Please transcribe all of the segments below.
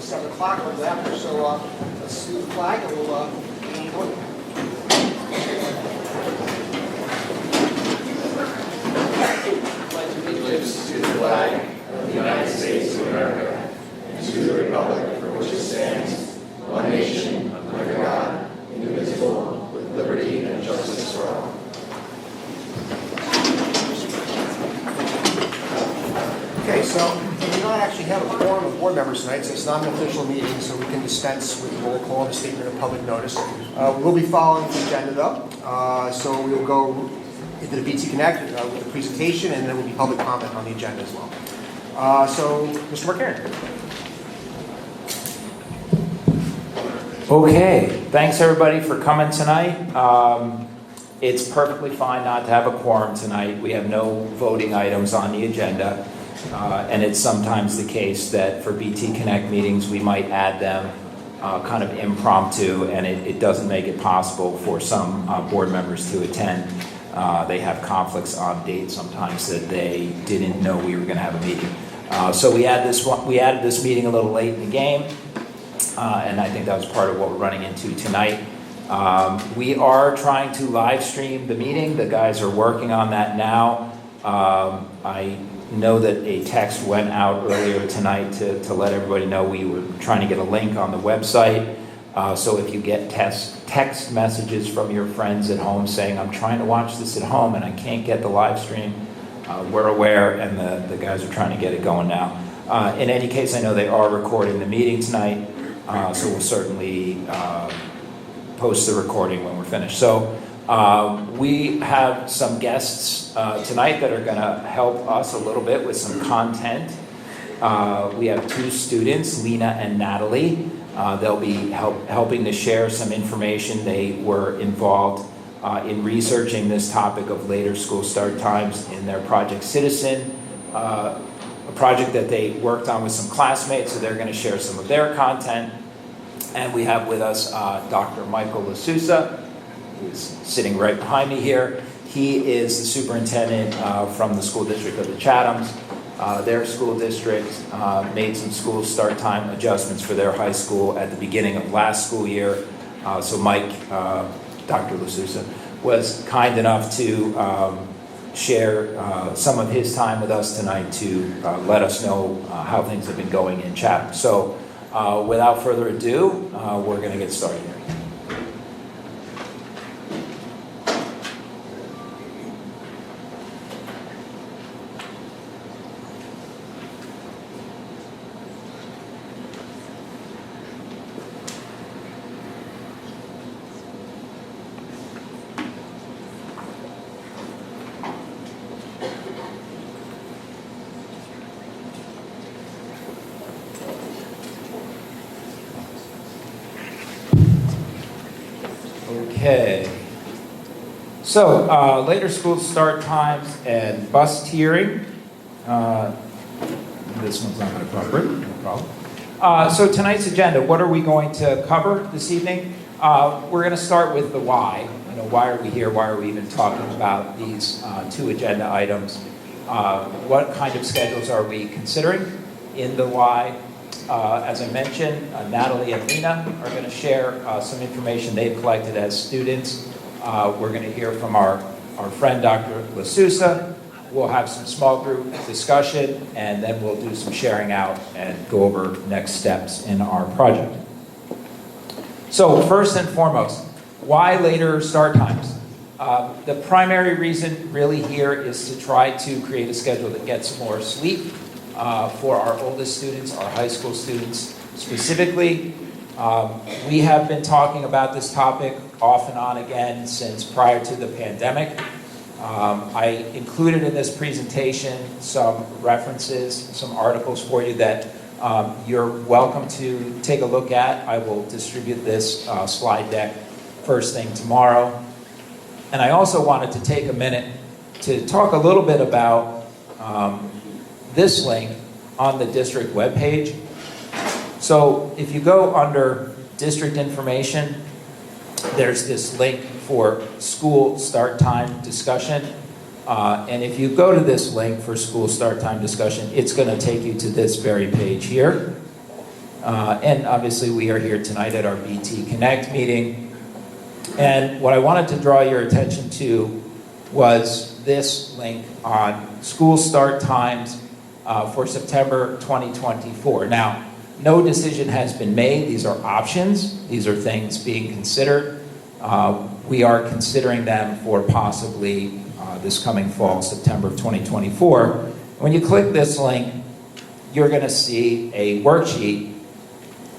7 o'clock or after, so let's do the flag and we'll begin the order. Allegiance to the flag of the United States of America and to the republic for which it stands, one nation, under God, indivisible, with liberty and justice for all. Okay, so we do not actually have a quorum of board members tonight, so it's not an official meeting, so we can dispense with roll call and a statement of public notice. We'll be following the agenda though, so we'll go into the BT Connect with the presentation, and then will be public comment on the agenda as well. So, Mr. Markarian. Okay, thanks everybody for coming tonight. It's perfectly fine not to have a quorum tonight. We have no voting items on the agenda. And it's sometimes the case that for BT Connect meetings, we might add them kind of impromptu, and it doesn't make it possible for some board members to attend. They have conflicts on dates sometimes that they didn't know we were going to have a meeting. So we added this meeting a little late in the game, and I think that was part of what we're running into tonight. We are trying to live stream the meeting. The guys are working on that now. I know that a text went out earlier tonight to let everybody know we were trying to get a link on the website. So if you get text messages from your friends at home saying, I'm trying to watch this at home and I can't get the live stream, we're aware, and the guys are trying to get it going now. In any case, I know they are recording the meeting tonight, so we'll certainly post the recording when we're finished. So we have some guests tonight that are going to help us a little bit with some content. We have two students, Lena and Natalie. They'll be helping to share some information. They were involved in researching this topic of later school start times in their Project Citizen, a project that they worked on with some classmates, so they're going to share some of their content. And we have with us Dr. Michael LaSousa, who's sitting right behind me here. He is the superintendent from the school district of the Chathams. Their school district made some school start time adjustments for their high school at the beginning of last school year. So Mike, Dr. LaSousa, was kind enough to share some of his time with us tonight to let us know how things have been going in Chatham. So without further ado, we're going to get started here. Okay, so later school start times and bus tiering. This one's not going to cover it, no problem. So tonight's agenda, what are we going to cover this evening? We're going to start with the why. You know, why are we here? Why are we even talking about these two agenda items? What kind of schedules are we considering in the why? As I mentioned, Natalie and Lena are going to share some information they've collected as students. We're going to hear from our friend, Dr. LaSousa. We'll have some small group discussion, and then we'll do some sharing out and go over next steps in our project. So first and foremost, why later start times? The primary reason really here is to try to create a schedule that gets more sleep for our oldest students, our high school students specifically. We have been talking about this topic off and on again since prior to the pandemic. I included in this presentation some references, some articles for you that you're welcome to take a look at. I will distribute this slide deck first thing tomorrow. And I also wanted to take a minute to talk a little bit about this link on the district webpage. So if you go under district information, there's this link for school start time discussion. And if you go to this link for school start time discussion, it's going to take you to this very page here. And obviously, we are here tonight at our BT Connect meeting. And what I wanted to draw your attention to was this link on school start times for September 2024. Now, no decision has been made. These are options. These are things being considered. We are considering them for possibly this coming fall, September of 2024. When you click this link, you're going to see a worksheet,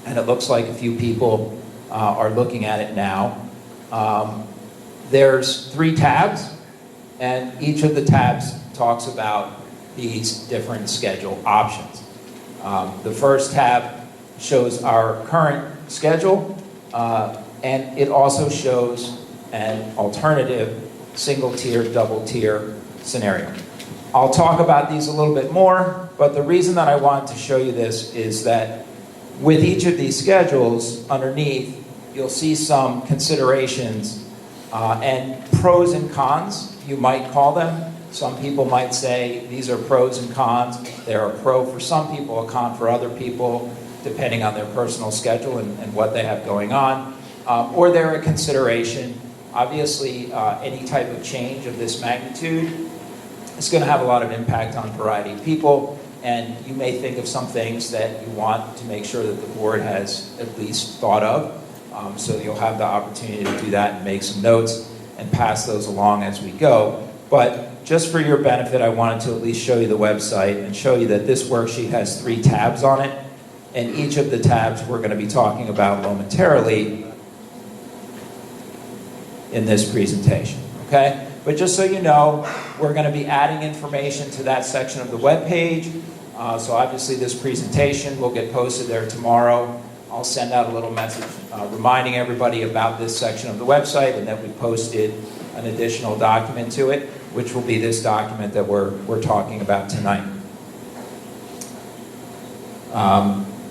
and it looks like a few people are looking at it now. There's 3 tabs, and each of the tabs talks about these different schedule options. The first tab shows our current schedule, and it also shows an alternative single-tier, double-tier scenario. I'll talk about these a little bit more, but the reason that I wanted to show you this is that with each of these schedules underneath, you'll see some considerations and pros and cons, you might call them. Some people might say these are pros and cons. They're a pro for some people, a con for other people, depending on their personal schedule and what they have going on. Or they're a consideration. Obviously, any type of change of this magnitude is going to have a lot of impact on a variety of people. And you may think of some things that you want to make sure that the board has at least thought of. So you'll have the opportunity to do that and make some notes and pass those along as we go. But just for your benefit, I wanted to at least show you the website and show you that this worksheet has 3 tabs on it. And each of the tabs we're going to be talking about momentarily in this presentation, okay? But just so you know, we're going to be adding information to that section of the web page. So obviously this presentation will get posted there tomorrow. I'll send out a little message reminding everybody about this section of the website and that we posted an additional document to it, which will be this document that we're talking about tonight.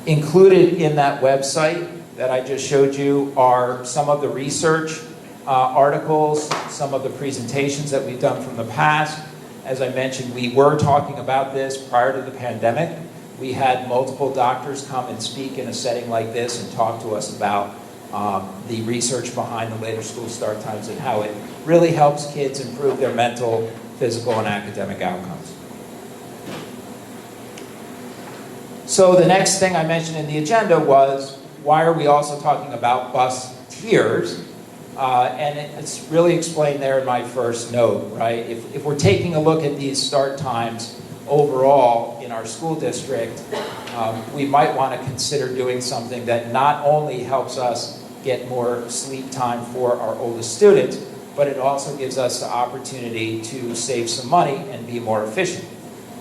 Included in that website that I just showed you are some of the research articles, some of the presentations that we've done from the past. As I mentioned, we were talking about this prior to the pandemic. We had multiple doctors come and speak in a setting like this and talk to us about the research behind the later school start times and how it really helps kids improve their mental, physical, and academic outcomes. So the next thing I mentioned in the agenda was, why are we also talking about bus tiers? And it's really explained there in my first note, right? If we're taking a look at these start times overall in our school district, we might want to consider doing something that not only helps us get more sleep time for our oldest students, but it also gives us the opportunity to save some money and be more efficient.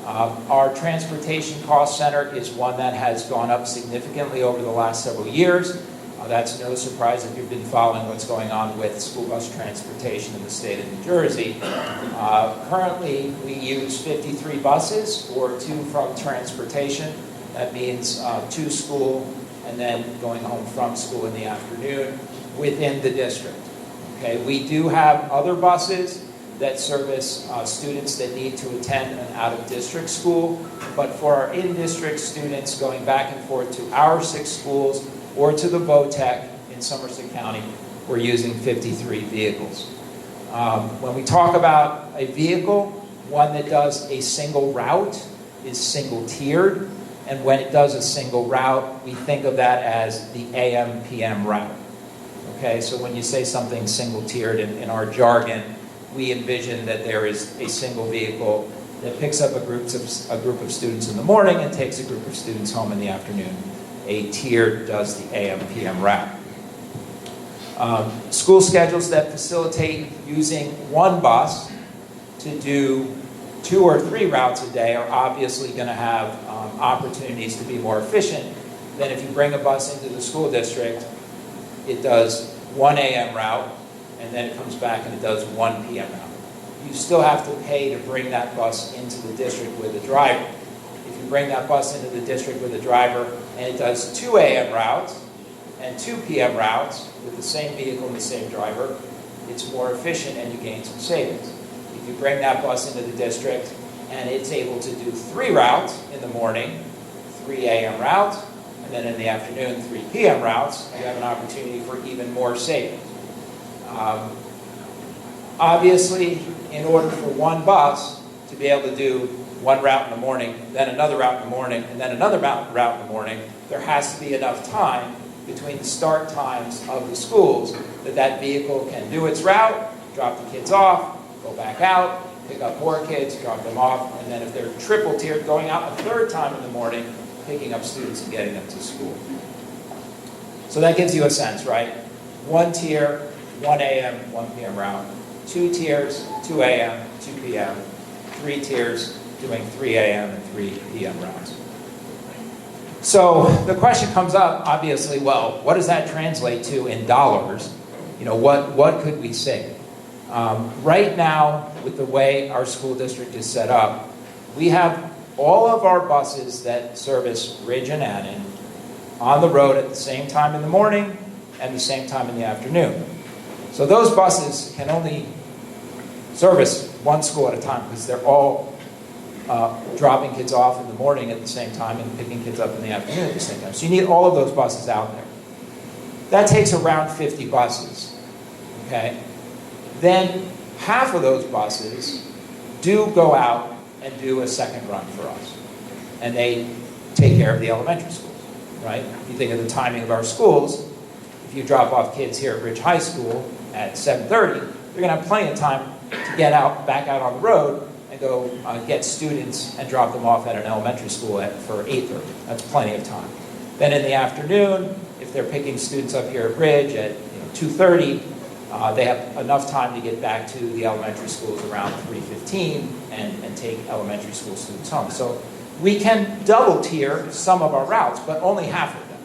Our transportation cost center is one that has gone up significantly over the last several years. That's no surprise if you've been following what's going on with school bus transportation in the state of New Jersey. Currently, we use 53 buses, or 2 from transportation. That means 2 school and then going home from school in the afternoon within the district. Okay, we do have other buses that service students that need to attend an out-of-district school, but for our in-district students going back and forth to our 6 schools or to the VOTEC in Somerset County, we're using 53 vehicles. When we talk about a vehicle, one that does a single route is single-tiered, and when it does a single route, we think of that as the AM/PM route. Okay, so when you say something single-tiered in our jargon, we envision that there is a single vehicle that picks up a group of students in the morning and takes a group of students home in the afternoon. A tier does the AM/PM route. School schedules that facilitate using one bus to do 2 or 3 routes a day are obviously going to have opportunities to be more efficient than if you bring a bus into the school district. It does 1 AM route, and then it comes back and it does 1 PM route. You still have to pay to bring that bus into the district with a driver. If you bring that bus into the district with a driver and it does 2 AM routes and 2 PM routes with the same vehicle and the same driver, it's more efficient and you gain some savings. If you bring that bus into the district and it's able to do 3 routes in the morning, 3 AM routes, and then in the afternoon, 3 p.m. routes, you have an opportunity for even more savings. Obviously, in order for one bus to be able to do one route in the morning, then another route in the morning, and then another route in the morning, there has to be enough time between the start times of the schools that that vehicle can do its route, drop the kids off, go back out, pick up more kids, drop them off, and then if they're triple tiered, going out a third time in the morning, picking up students and getting them to school. So that gives you a sense, right? 1 tier, 1 a.m., 1 p.m. route. 2 tiers, 2 a.m., 2 p.m. 3 tiers, doing 3 a.m. and 3 p.m. routes. So the question comes up, obviously, well, what does that translate to in dollars? You know, what could we save? Right now, with the way our school district is set up, we have all of our buses that service Ridge and Annan on the road at the same time in the morning and the same time in the afternoon. So those buses can only service one school at a time because they're all dropping kids off in the morning at the same time and picking kids up in the afternoon at the same time. So you need all of those buses out there. That takes around 50 buses, okay? Then half of those buses do go out and do a second run for us. And they take care of the elementary schools, right? If you think of the timing of our schools, if you drop off kids here at Ridge High School at 7:30, you're going to have plenty of time to get back out on the road and go get students and drop them off at an elementary school for 8:30. That's plenty of time. Then in the afternoon, if they're picking students up here at Ridge at 2:30, they have enough time to get back to the elementary schools around 3:15 and take elementary school students home. So we can double tier some of our routes, but only half of them,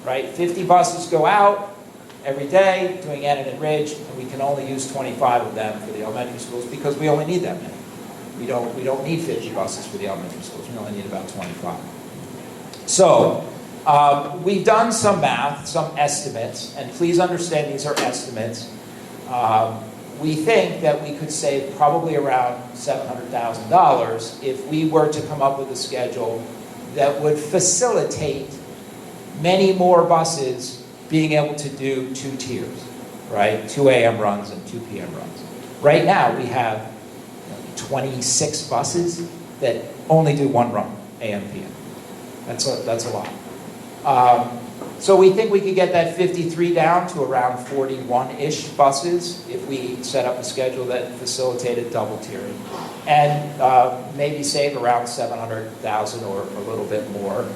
right? 50 buses go out every day doing Annan and Ridge, and we can only use 25 of them for the elementary schools because we only need that many. We don't need 50 buses for the elementary schools. We only need about 25. So we've done some math, some estimates, and please understand these are estimates. We think that we could save probably around $700,000 if we were to come up with a schedule that would facilitate many more buses being able to do 2 tiers, right? 2 a.m. runs and 2 p.m. runs. Right now we have 26 buses that only do 1 run, a.m. p.m. That's a lot. So we think we could get that 53 down to around 41-ish buses if we set up a schedule that facilitated double tiering, and maybe save around $700,000 or a little bit more.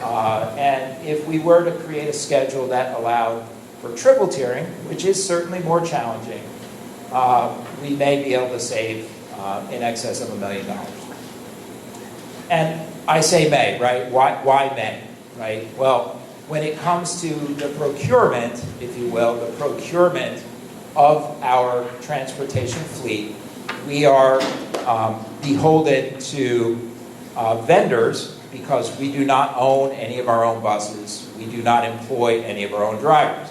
And if we were to create a schedule that allowed for triple tiering, which is certainly more challenging, we may be able to save in excess of $1 million. And I say may, right? Why may, right? Well, when it comes to the procurement, if you will, the procurement of our transportation fleet, we are beholden to vendors because we do not own any of our own buses. We do not employ any of our own drivers.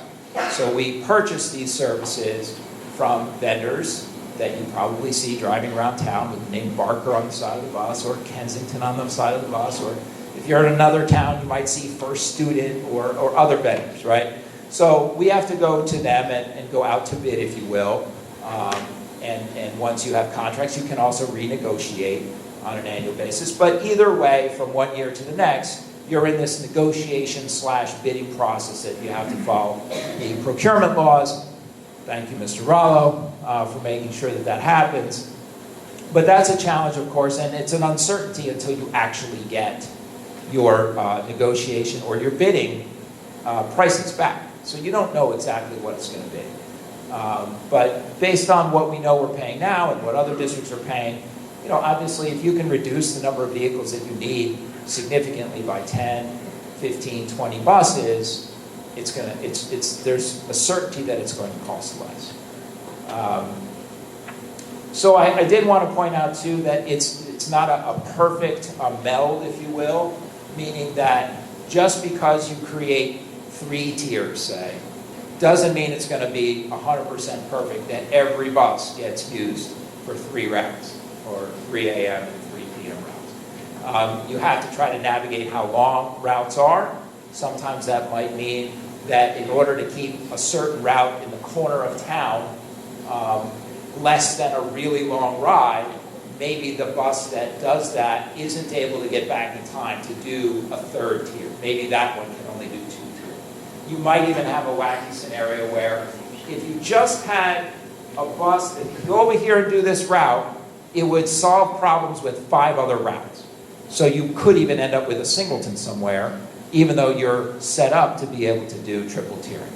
So we purchase these services from vendors that you probably see driving around town with the name Barker on the side of the bus, or Kensington on the side of the bus, or if you're in another town, you might see First Student or other vendors, right? So we have to go to them and go out to bid, if you will. And once you have contracts, you can also renegotiate on an annual basis. But either way, from one year to the next, you're in this negotiation/bidding process that you have to follow the procurement laws. Thank you, Mr. Rollo, for making sure that that happens. But that's a challenge, of course, and it's an uncertainty until you actually get your negotiation or your bidding prices back. So you don't know exactly what it's going to be. But based on what we know we're paying now and what other districts are paying, obviously if you can reduce the number of vehicles that you need significantly by 10, 15, 20 buses, there's a certainty that it's going to cost less. So I did want to point out too that it's not a perfect meld, if you will, meaning that just because you create 3 tiers, say, doesn't mean it's going to be 100% perfect that every bus gets used for 3 routes, or 3 a.m. and 3 p.m. routes. You have to try to navigate how long routes are, Sometimes that might mean that in order to keep a certain route in the corner of town less than a really long ride, maybe the bus that does that isn't able to get back in time to do a third tier. Maybe that one can only do 2 tiers. You might even have a wacky scenario where if you just had a bus that could go over here and do this route, it would solve problems with 5 other routes. So you could even end up with a singleton somewhere, even though you're set up to be able to do triple tiering.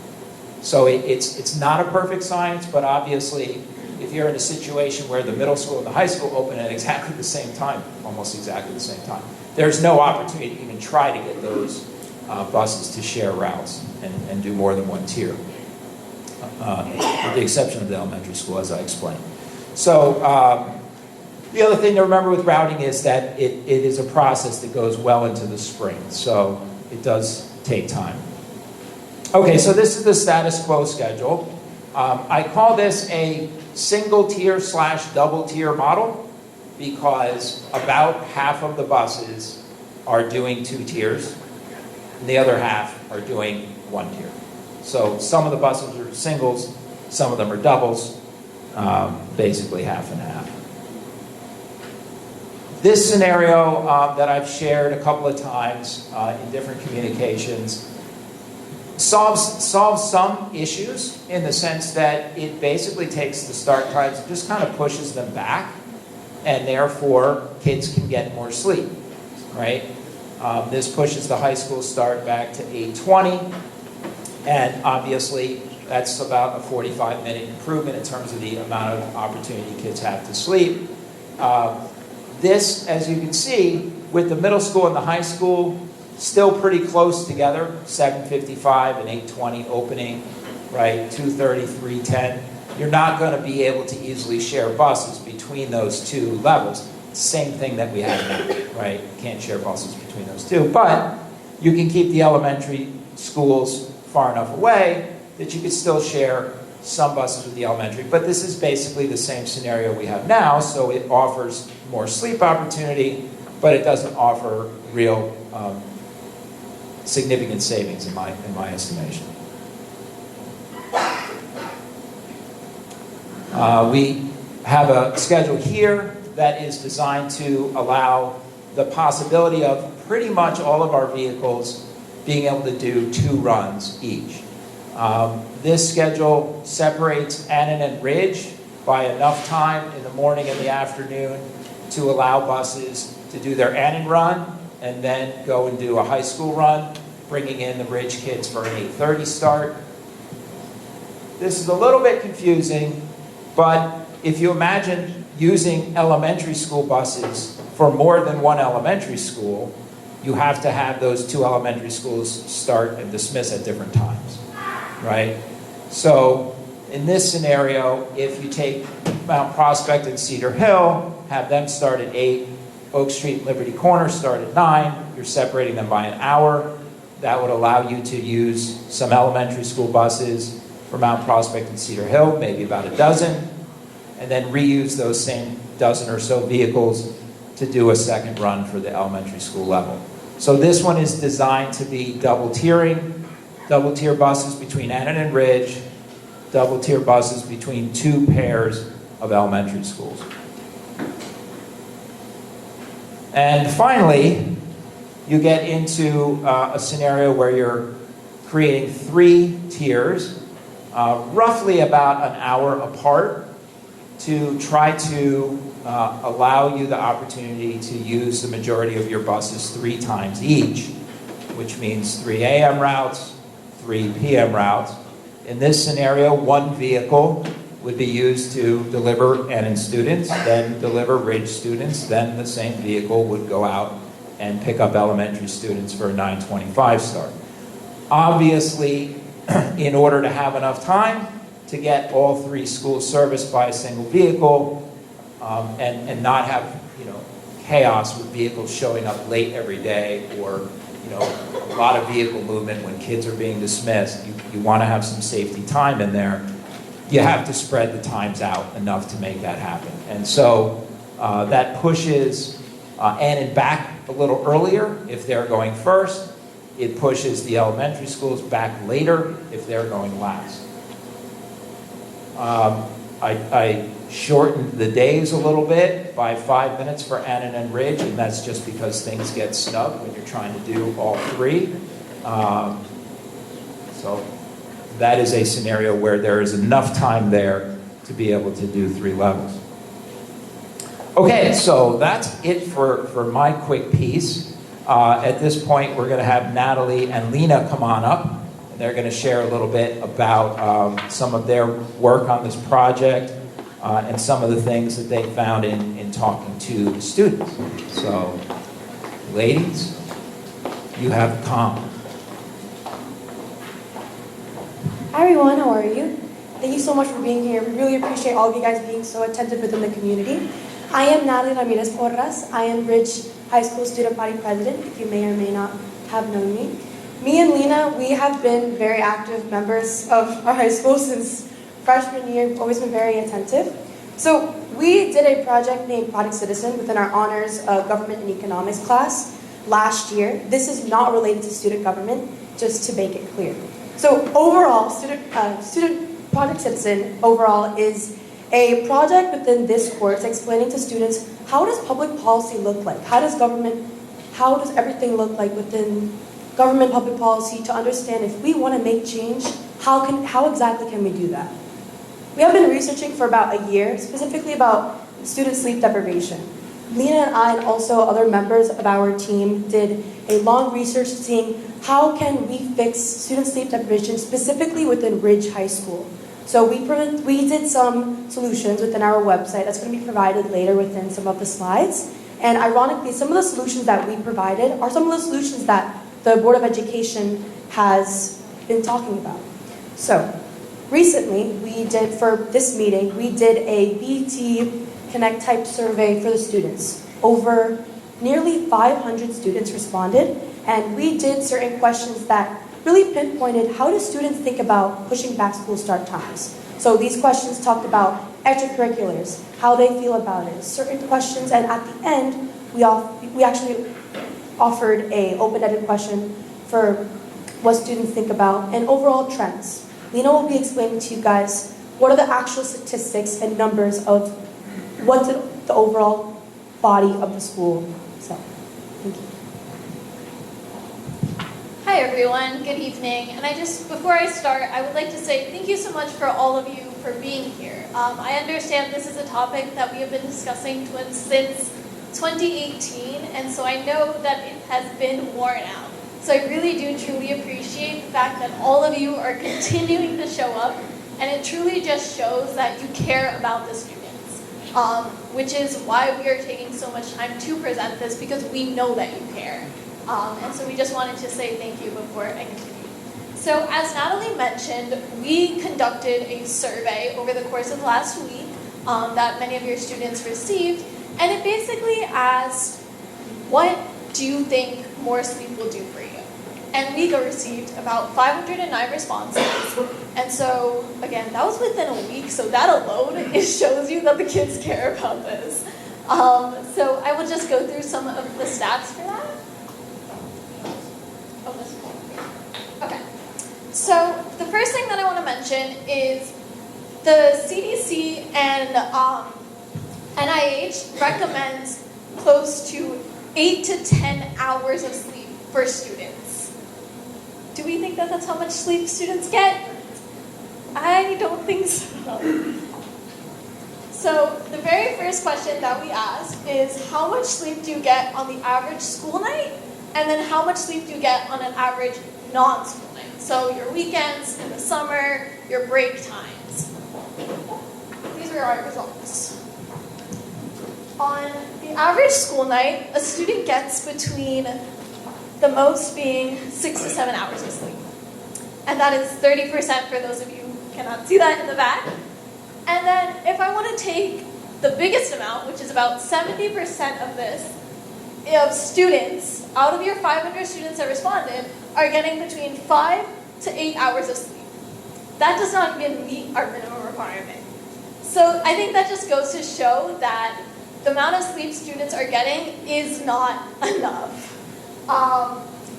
So it's not a perfect science, but obviously if you're in a situation where the middle school and the high school open at exactly the same time, almost exactly the same time, there's no opportunity to even try to get those buses to share routes and do more than 1 tier, with the exception of the elementary school, as I explained. So the other thing to remember with routing is that it is a process that goes well into the spring, so it does take time. Okay, so this is the status quo schedule. I call this a single tier / double tier model because about half of the buses are doing 2 tiers and the other half are doing 1 tier. So some of the buses are singles, some of them are doubles, basically half and half. This scenario that I've shared a couple of times in different communications solves some issues in the sense that it basically takes the start times and just kind of pushes them back, and therefore kids can get more sleep, right? This pushes the high school start back to 8:20, and obviously that's about a 45-minute improvement in terms of the amount of opportunity kids have to sleep. This, as you can see, with the middle school and the high school, still pretty close together, 7:55 and 8:20 opening, right, 2:30, 3:10. You're not going to be able to easily share buses between those 2 levels. Same thing that we have now, right? You can't share buses between those 2, but you can keep the elementary schools far enough away that you could still share some buses with the elementary. But this is basically the same scenario we have now, so it offers more sleep opportunity, but it doesn't offer real significant savings in my estimation. We have a schedule here that is designed to allow the possibility of pretty much all of our vehicles being able to do 2 runs each. This schedule separates Annan and Ridge by enough time in the morning and the afternoon to allow buses to do their Annan run and then go and do a high school run, bringing in the Ridge kids for an 8:30 start. This is a little bit confusing, but if you imagine using elementary school buses for more than 1 elementary school, you have to have those 2 elementary schools start and dismiss at different times, right? So in this scenario, if you take Mount Prospect and Cedar Hill, have them start at 8, Oak Street and Liberty Corner start at 9, you're separating them by an hour. That would allow you to use some elementary school buses for Mount Prospect and Cedar Hill, maybe about a dozen, and then reuse those same dozen or so vehicles to do a second run for the elementary school level. So this one is designed to be double tiering, double tier buses between Annan and Ridge, double tier buses between 2 pairs of elementary schools. And finally, you get into a scenario where you're creating 3 tiers, roughly about an hour apart, to try to allow you the opportunity to use the majority of your buses 3 times each, which means 3 a.m. routes, 3 p.m. routes. In this scenario, 1 vehicle would be used to deliver Annan students, then deliver Ridge students, then the same vehicle would go out and pick up elementary students for a 9:25 start. Obviously, in order to have enough time to get all 3 schools serviced by a single vehicle, and not have chaos with vehicles showing up late every day, or a lot of vehicle movement when kids are being dismissed, you want to have some safety time in there. You have to spread the times out enough to make that happen. And so that pushes Annan back a little earlier if they're going first, it pushes the elementary schools back later if they're going last. I shortened the days a little bit by 5 minutes for Annan and Ridge, and that's just because things get snug when you're trying to do all three. So that is a scenario where there is enough time there to be able to do 3 levels. Okay, so that's it for my quick piece. At this point, we're going to have Natalie and Lena come on up. They're going to share a little bit about some of their work on this project and some of the things that they found in talking to the students. So, ladies, you have the calm. Hi everyone, how are you? Thank you so much for being here. We really appreciate all of you guys being so attentive within the community. I am Natalie Ramirez Porras. I am Ridge High School Student Body President, if you may or may not have known me. Me and Lena, we have been very active members of our high school since freshman year. We've always been very attentive. So we did a project named Product Citizen within our honors government and economics class last year. This is not related to student government, just to make it clear. So overall, student Product Citizen overall is a project within this course explaining to students how does public policy look like? How does everything look like within government public policy to understand if we want to make change, how exactly can we do that? We have been researching for about a year, specifically about student sleep deprivation. Lena and I and also other members of our team did a long research seeing how can we fix student sleep deprivation specifically within Ridge High School. So we did some solutions within our website that's going to be provided later within some of the slides. And ironically, some of the solutions that we provided are some of the solutions that the Board of Education has been talking about. So recently, for this meeting, we did a BT Connect type survey for the students. Over nearly 500 students responded, and we did certain questions that really pinpointed how do students think about pushing back school start times. So these questions talked about extracurriculars, how they feel about it, certain questions, and at the end, we actually offered a open-ended question for what students think about and overall trends. Lena will be explaining to you guys what are the actual statistics and numbers of what the overall body of the school. So, thank you. Hi everyone, good evening. And before I start, I would like to say thank you so much for all of you for being here. I understand this is a topic that we have been discussing since 2018, and so I know that it has been worn out. So I really do truly appreciate the fact that all of you are continuing to show up, and it truly just shows that you care about the students, which is why we are taking so much time to present this, because we know that you care. And so we just wanted to say thank you before I continue. So as Natalie mentioned, we conducted a survey over the course of last week that many of your students received, and it basically asked, what do you think more sleep will do for you? And we received about 509 responses. And so, again, that was within a week, so that alone, it shows you that the kids care about this. So I will just go through some of the stats for that. Okay. So the first thing that I want to mention is the CDC and NIH recommends close to 8 to 10 hours of sleep for students. Do we think that that's how much sleep students get? I don't think so. So the very first question that we asked is how much sleep do you get on the average school night? And then how much sleep do you get on an average non-school night? So your weekends, in the summer, your break times. These are our results. On the average school night, a student gets between the most being 6 to 7 hours of sleep. And that is 30% for those of you who cannot see that in the back. And then if I want to take the biggest amount, which is about 70% of this, of students, out of your 500 students that responded, are getting between 5 to 8 hours of sleep. That does not even meet our minimum requirement. So I think that just goes to show that the amount of sleep students are getting is not enough.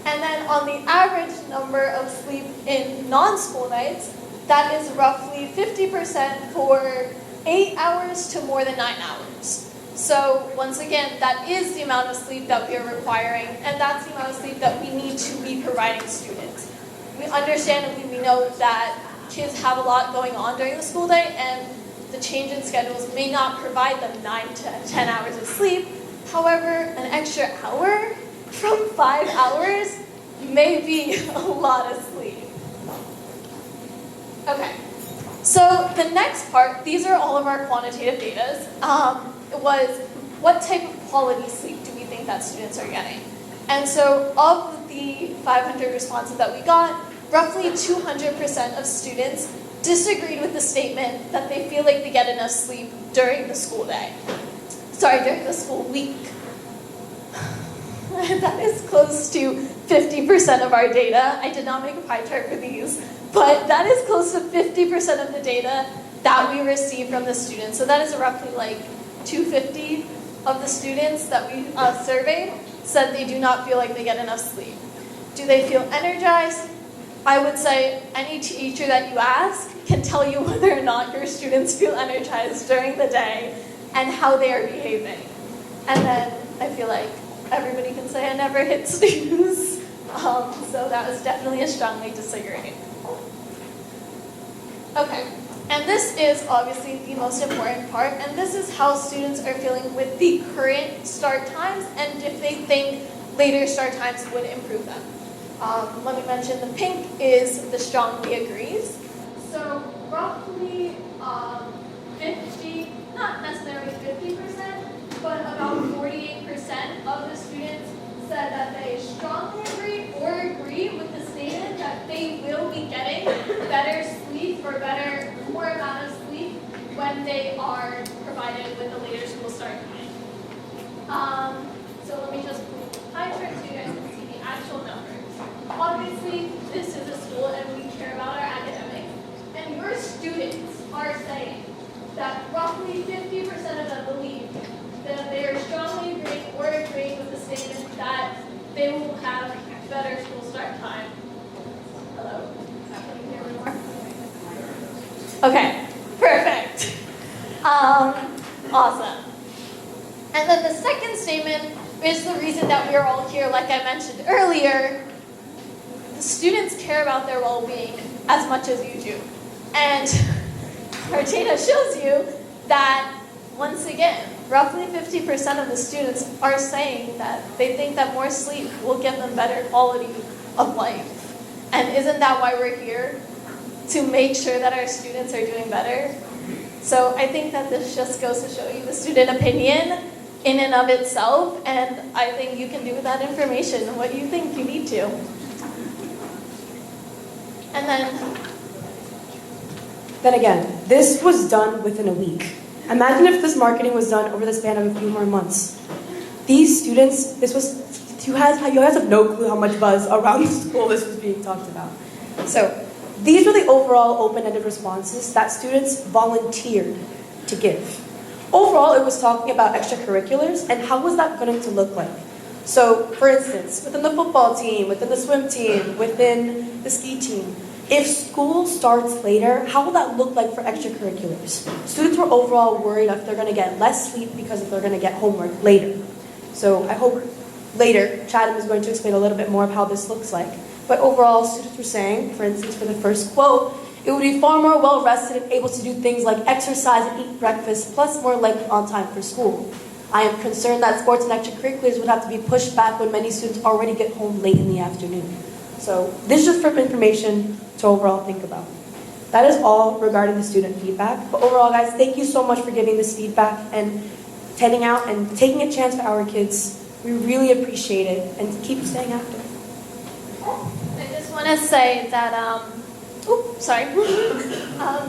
And then on the average number of sleep in non-school nights, that is roughly 50% for 8 hours to more than 9 hours. So once again, that is the amount of sleep that we are requiring, and that's the amount of sleep that we need to be providing students. We understandably, we know that kids have a lot going on during the school day, and the change in schedules may not provide them 9 to 10 hours of sleep. However, an extra hour from 5 hours may be a lot of sleep. Okay, so the next part, these are all of our quantitative data, was what type of quality sleep do we think that students are getting? And so of the 500 responses that we got, roughly 200% of students disagreed with the statement that they feel like they get enough sleep during the school day. Sorry, during the school week. That is close to 50% of our data. I did not make a pie chart for these, but that is close to 50% of the data that we receive from the students. So that is roughly like 250 of the students that we surveyed said they do not feel like they get enough sleep. Do they feel energized? I would say any teacher that you ask can tell you whether or not your students feel energized during the day and how they are behaving. And then I feel like everybody can say I never hit snooze. So that was definitely a strongly disagree. Okay, and this is obviously the most important part, and this is how students are feeling with the current start times and if they think later start times would improve them. Let me mention the pink is the strongly agrees. So roughly 50, not necessarily 50%, but about 48% of the students said that they strongly agree or agree with the statement that they will be getting better sleep or more amount of sleep when they are provided with a later school start time. So let me just put the pie chart so you guys can see the actual numbers. Obviously, this is a school and we care about our academics. And your students are saying that roughly 50% of them believe that they are strongly agreeing or agreeing with the statement that they will have better school start time. Hello? Can you hear me more? Okay, perfect. Awesome. And then the second statement is the reason that we are all here, like I mentioned earlier. The students care about their well-being as much as you do. And our data shows you that, once again, roughly 50% of the students are saying that they think that more sleep will give them better quality of life. And isn't that why we're here? To make sure that our students are doing better? So I think that this just goes to show you the student opinion in and of itself, and I think you can do with that information what you think you need to. And Then again, this was done within a week. Imagine if this marketing was done over the span of a few more months. These students, you guys have no clue how much buzz around the school this was being talked about. So these were the overall open-ended responses that students volunteered to give. Overall, it was talking about extracurriculars and how was that going to look like. So, for instance, within the football team, within the swim team, within the ski team, if school starts later, how will that look like for extracurriculars? Students were overall worried if they're going to get less sleep because if they're going to get homework later. So I hope later Chatham is going to explain a little bit more of how this looks like. But overall, students were saying, for instance, for the first quote, it would be far more well-rested and able to do things like exercise and eat breakfast, plus more likely on time for school. I am concerned that sports and extracurriculars would have to be pushed back when many students already get home late in the afternoon. So this is just for information to overall think about. That is all regarding the student feedback. But overall, guys, thank you so much for giving this feedback and heading out and taking a chance for our kids. We really appreciate it, and keep staying after. I just want to say that,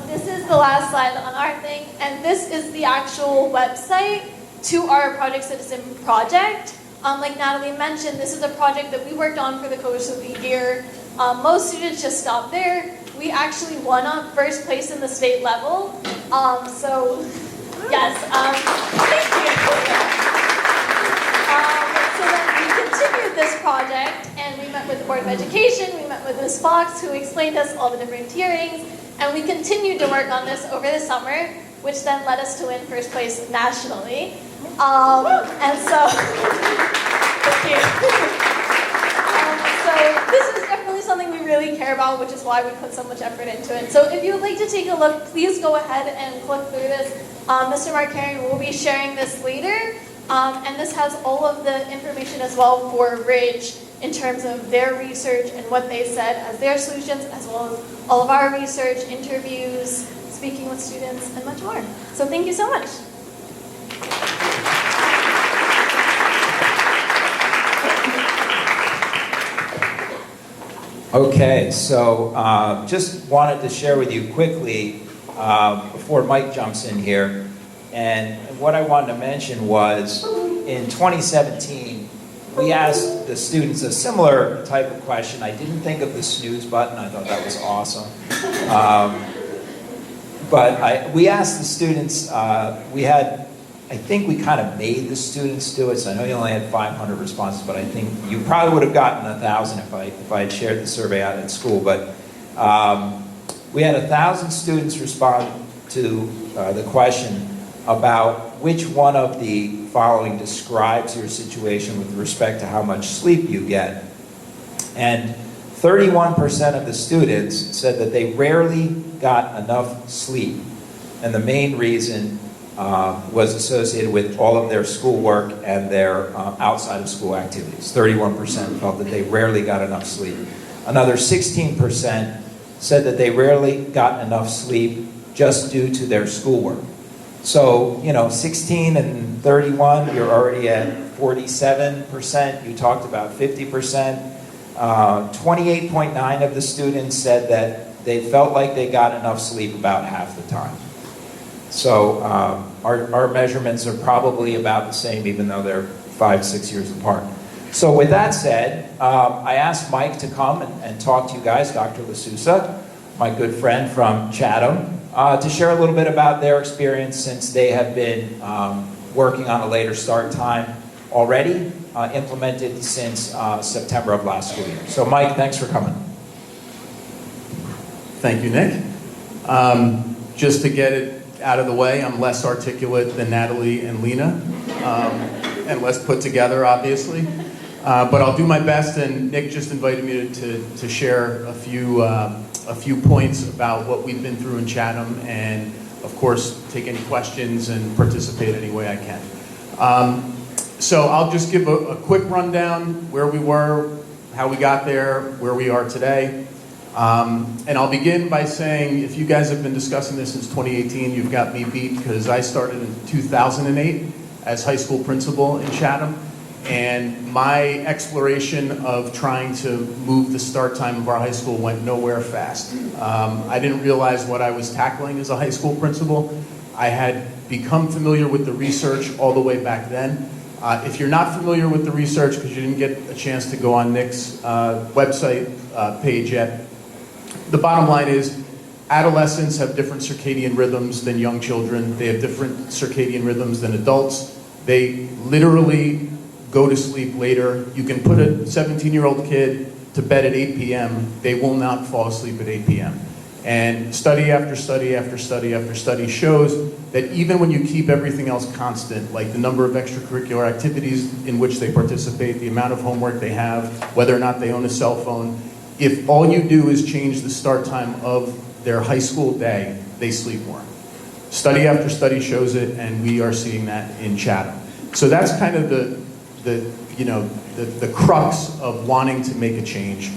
this is the last slide on our thing, and this is the actual website to our Project Citizen project. Like Natalie mentioned, this is a project that we worked on for the course of the year. Most students just stopped there. We actually won on first place in the state level. So, yes, thank you. So then we continued this project, and we met with of Education. We met with Ms. Fox, who explained us all the different tierings, and we continued to work on this over the summer, which then led us to win first place nationally. And so, thank you. So this is definitely something we really care about, which is why we put so much effort into it. So if you would like to take a look, please go ahead and click through this. Mr. Marcari will be sharing this later. And this has all of the information as well for Ridge in terms of their research and what they said as their solutions, as well as all of our research, interviews, speaking with students, and much more. So thank you so much. Okay, so just wanted to share with you quickly before Mike jumps in here. And what I wanted to mention was in 2017, we asked the students a similar type of question. I didn't think of the snooze button. I thought that was awesome. We asked the students, I think we kind of made the students do it. So I know you only had 500 responses, but I think you probably would have gotten 1,000 if I had shared the survey out at school. But we had 1,000 students respond to the question about which one of the following describes your situation with respect to how much sleep you get. And 31% of the students said that they rarely got enough sleep. And the main reason was associated with all of their schoolwork and their outside of school activities. 31% felt that they rarely got enough sleep. Another 16% said that they rarely got enough sleep just due to their schoolwork. So, 16 and 31, you're already at 47%. You talked about 50%. 28.9 of the students said that they felt like they got enough sleep about half the time. So our measurements are probably about the same, even though they're 5-6 years apart. So with that said, I asked Mike to come and talk to you guys, Dr. LaSousa, my good friend from Chatham, to share a little bit about their experience since they have been working on a later start time already, implemented since September of last school year. So Mike, thanks for coming. Thank you, Nick. Just to get it out of the way, I'm less articulate than Natalie and Lena, and less put together, obviously. But I'll do my best, and Nick just invited me to share a few points about what we've been through in Chatham, and of course, take any questions and participate any way I can. So I'll just give a quick rundown where we were, how we got there, where we are today. And I'll begin by saying, if you guys have been discussing this since 2018, you've got me beat, because I started in 2008 as high school principal in Chatham. And my exploration of trying to move the start time of our high school went nowhere fast. I didn't realize what I was tackling as a high school principal. I had become familiar with the research all the way back then. If you're not familiar with the research, because you didn't get a chance to go on Nick's website page yet, the bottom line is adolescents have different circadian rhythms than young children. They have different circadian rhythms than adults. They literally go to sleep later. You can put a 17-year-old kid to bed at 8 p.m. They will not fall asleep at 8 p.m. And study after study after study after study shows that even when you keep everything else constant, like the number of extracurricular activities in which they participate, the amount of homework they have, whether or not they own a cell phone, if all you do is change the start time of their high school day, they sleep more. Study after study shows it, and we are seeing that in Chatham. So that's kind of the crux of wanting to make a change.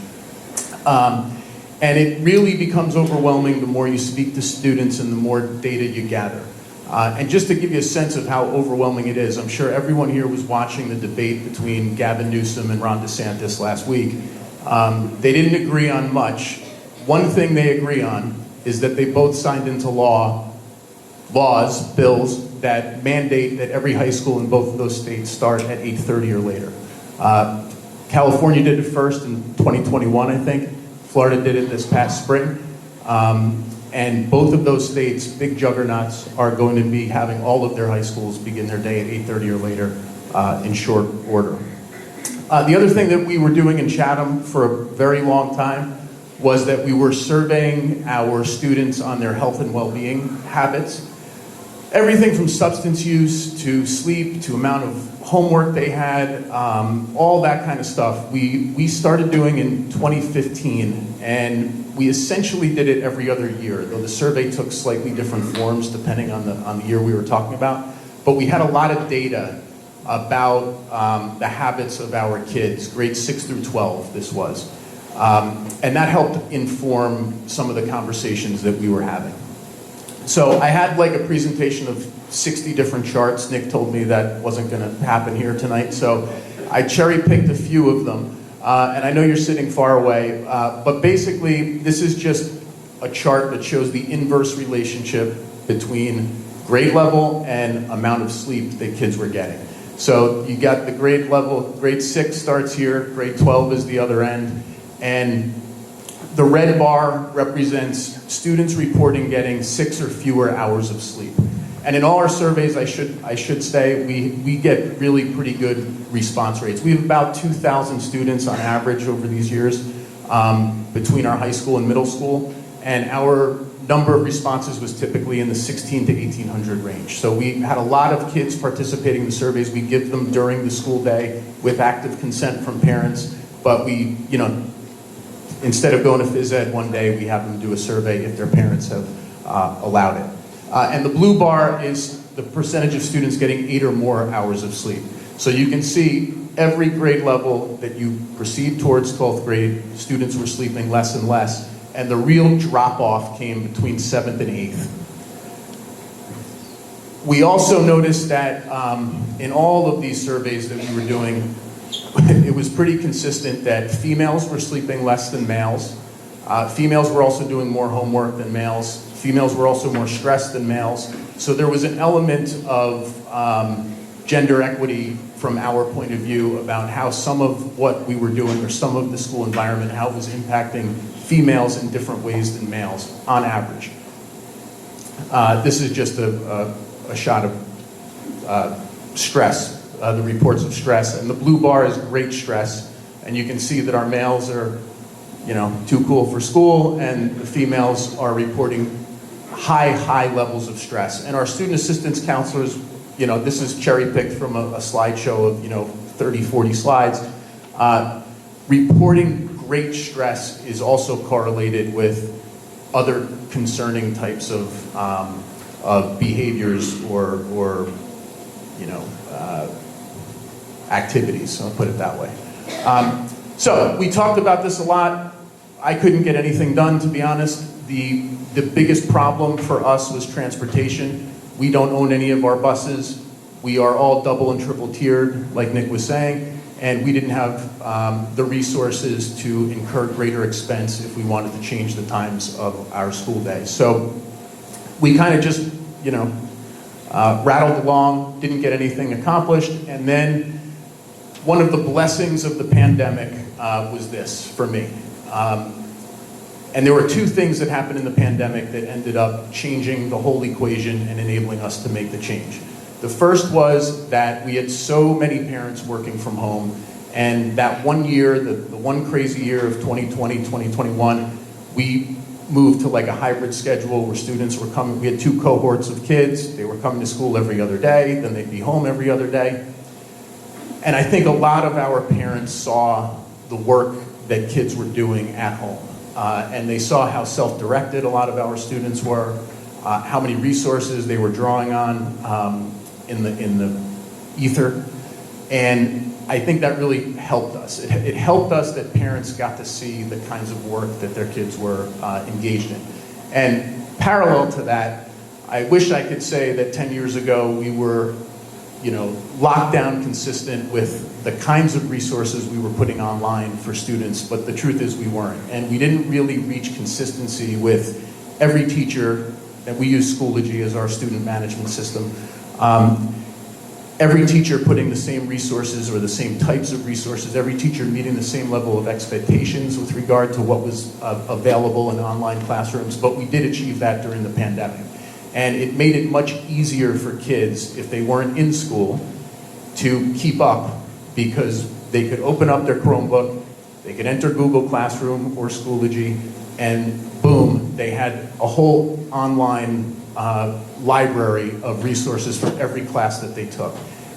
And it really becomes overwhelming the more you speak to students and the more data you gather. And just to give you a sense of how overwhelming it is, I'm sure everyone here was watching the debate between Gavin Newsom and Ron DeSantis last week. They didn't agree on much. One thing they agree on is that they both signed into bills that mandate that every high school in both of those states start at 8:30 or later. California did it first in 2021, I think. Florida did it this past spring. And both of those states, big juggernauts, are going to be having all of their high schools begin their day at 8:30 or later in short order. The other thing that we were doing in Chatham for a very long time was that we were surveying our students on their health and well-being habits. Everything from substance use to sleep to amount of homework they had, all that kind of stuff. We started doing in 2015, and we essentially did it every other year, though the survey took slightly different forms depending on the year we were talking about. But we had a lot of data about the habits of our kids, grades 6 through 12 this was. And that helped inform some of the conversations that we were having. So I had like a presentation of 60 different charts. Nick told me that wasn't going to happen here tonight, so I cherry-picked a few of them. And I know you're sitting far away, but basically this is just a chart that shows the inverse relationship between grade level and amount of sleep that kids were getting. So you got the grade level, grade 6 starts here, grade 12 is the other end, and the red bar represents students reporting getting 6 or fewer hours of sleep. And in all our surveys, I should say, we get really pretty good response rates. We have about 2,000 students on average over these years between our high school and middle school, and our number of responses was typically in the 1,600 to 1,800 range. So we had a lot of kids participating in the surveys. We give them during the school day with active consent from parents, but we, instead of going to phys ed one day, we have them do a survey if their parents have allowed it. And the blue bar is the percentage of students getting 8 or more hours of sleep. So you can see every grade level that you proceed towards 12th grade, students were sleeping less and less, and the real drop-off came between 7th and 8th. We also noticed that in all of these surveys that we were doing, it was pretty consistent that females were sleeping less than males. Females were also doing more homework than males. Females were also more stressed than males. So there was an element of gender equity from our point of view about how some of what we were doing or some of the school environment, how it was impacting females in different ways than males on average. This is just a shot of stress, the reports of stress. And the blue bar is great stress. And you can see that our males are, too cool for school, and the females are reporting high levels of stress. And our student assistance counselors, this is cherry-picked from a slideshow of, 30, 40 slides. Reporting great stress is also correlated with other concerning types of behaviors or activities, I'll put it that way. So we talked about this a lot. I couldn't get anything done, to be honest. The biggest problem for us was transportation. We don't own any of our buses. We are all double and triple tiered, like Nick was saying, and we didn't have the resources to incur greater expense if we wanted to change the times of our school day. So we kind of just, rattled along, didn't get anything accomplished, and then one of the blessings of the pandemic was this for me. And there were two things that happened in the pandemic that ended up changing the whole equation and enabling us to make the change. The first was that we had so many parents working from home, and that one year, the one crazy year of 2020, 2021, we moved to like a hybrid schedule where students were coming. We had 2 cohorts of kids. They were coming to school every other day, then they'd be home every other day. And I think a lot of our parents saw the work that kids were doing at home. And they saw how self-directed a lot of our students were, how many resources they were drawing on in the ether. And I think that really helped us. It helped us that parents got to see the kinds of work that their kids were engaged in. And parallel to that, I wish I could say that 10 years ago we were lockdown consistent with the kinds of resources we were putting online for students, but the truth is we weren't. And we didn't really reach consistency with every teacher, and we use Schoology as our student management system. Every teacher putting the same resources or the same types of resources, every teacher meeting the same level of expectations with regard to what was available in online classrooms, but we did achieve that during the pandemic. And it made it much easier for kids, if they weren't in school, to keep up, because they could open up their Chromebook, they could enter Google Classroom or Schoology, and boom, they had a whole online library of resources for every class that they took.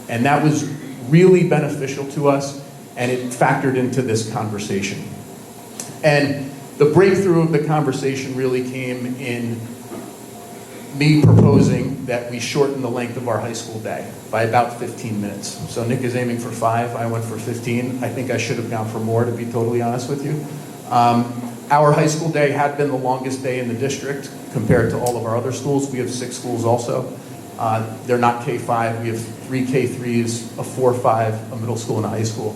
And that was really beneficial to us, and it factored into this conversation. And the breakthrough of the conversation really came in me proposing that we shorten the length of our high school day by about 15 minutes. So Nick is aiming for 5, I went for 15. I think I should have gone for more, to be totally honest with you. Our high school day had been the longest day in the district compared to all of our other schools. We have 6 schools also. They're not K-5. We have 3 K-3s, a 4-5, a middle school, and a high school.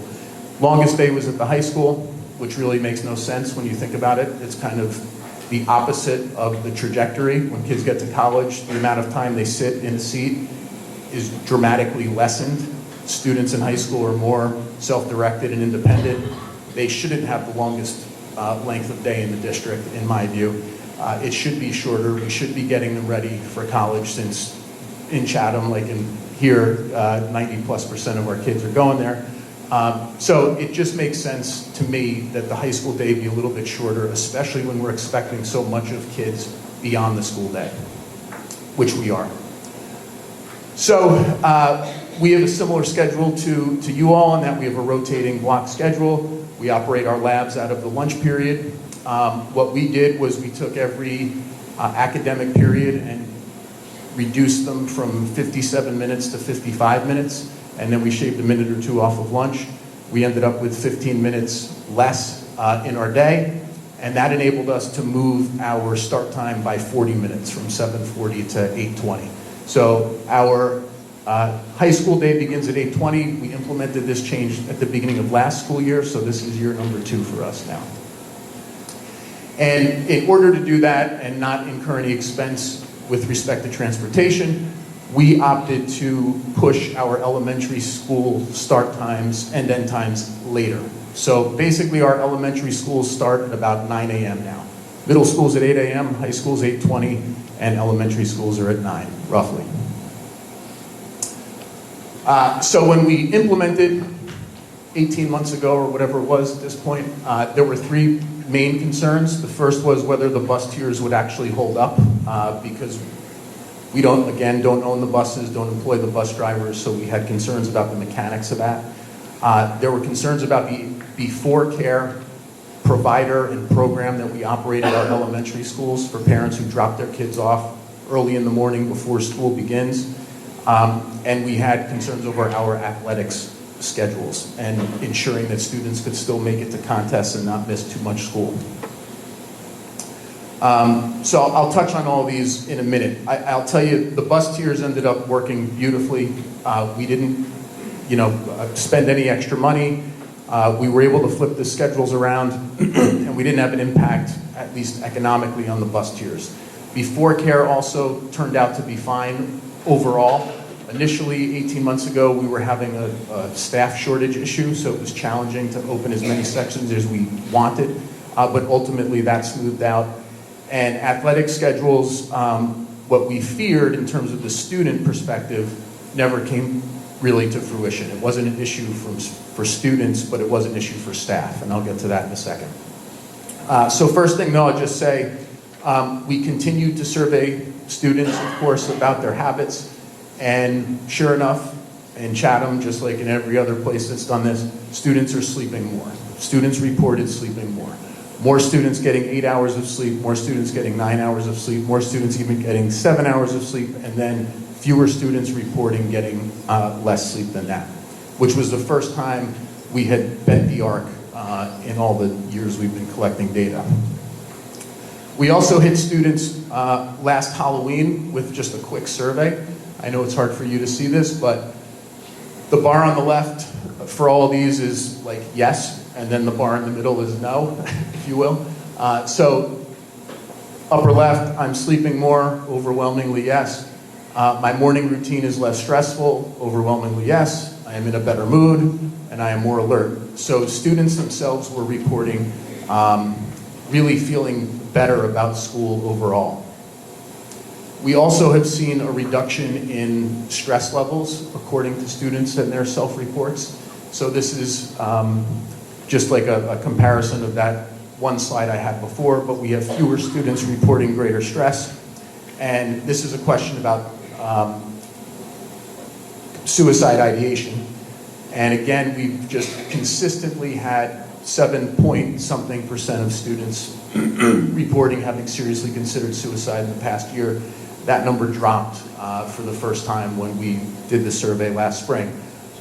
Longest day was at the high school, which really makes no sense when you think about it. It's kind of the opposite of the trajectory. When kids get to college, the amount of time they sit in a seat is dramatically lessened. Students in high school are more self-directed and independent. They shouldn't have the longest length of day in the district, in my view. It should be shorter. We should be getting them ready for college, since in Chatham, like in here, 90+% of our kids are going there. So it just makes sense to me that the high school day be a little bit shorter, especially when we're expecting so much of kids beyond the school day, which we are. So we have a similar schedule to you all in that we have a rotating block schedule. We operate our labs out of the lunch period. What we did was we took every academic period and reduced them from 57 minutes to 55 minutes, and then we shaved a minute or 2 off of lunch. We ended up with 15 minutes less in our day, and that enabled us to move our start time by 40 minutes, from 7:40 to 8:20. So our high school day begins at 8:20. We implemented this change at the beginning of last school year, so this is year number 2 for us now. And in order to do that and not incur any expense with respect to transportation, we opted to push our elementary school start times and end times later. So basically our elementary schools start at about 9 a.m. now. Middle school's at 8 a.m., high school's 8:20, and elementary schools are at 9, roughly. So when we implemented 18 months ago, or whatever it was at this point, there were 3 main concerns. The first was whether the bus tiers would actually hold up, because we don't own the buses, don't employ the bus drivers, so we had concerns about the mechanics of that. There were concerns about the before care provider and program that we operate at our elementary schools for parents who drop their kids off early in the morning before school begins. And we had concerns over our athletics schedules and ensuring that students could still make it to contests and not miss too much school. So I'll touch on all these in a minute. I'll tell you, the bus tiers ended up working beautifully. We didn't, spend any extra money. We were able to flip the schedules around, and we didn't have an impact, at least economically, on the bus tiers. Before care also turned out to be fine overall. Initially, 18 months ago, we were having a staff shortage issue, so it was challenging to open as many sections as we wanted, but ultimately that smoothed out. And athletic schedules, what we feared in terms of the student perspective, never came really to fruition. It wasn't an issue for students, but it was an issue for staff, and I'll get to that in a second. So first thing, though, I'll just say, we continued to survey students, of course, about their habits, and sure enough, in Chatham, just like in every other place that's done this, students are sleeping more. Students reported sleeping more. More students getting 8 hours of sleep, more students getting 9 hours of sleep, more students even getting 7 hours of sleep, and then fewer students reporting getting less sleep than that, which was the first time we had bent the arc in all the years we've been collecting data. We also hit students last Halloween with just a quick survey. I know it's hard for you to see this, but the bar on the left for all of these is like yes, and then the bar in the middle is no, if you will. So upper left, I'm sleeping more, overwhelmingly yes. My morning routine is less stressful, overwhelmingly yes. I am in a better mood, and I am more alert. So students themselves were reporting really feeling better about school overall. We also have seen a reduction in stress levels, according to students and their self-reports. So this is just like a comparison of that one slide I had before, but we have fewer students reporting greater stress. And this is a question about suicide ideation. And again, we've just consistently had 7-point-something% of students reporting having seriously considered suicide in the past year. That number dropped for the first time when we did the survey last spring.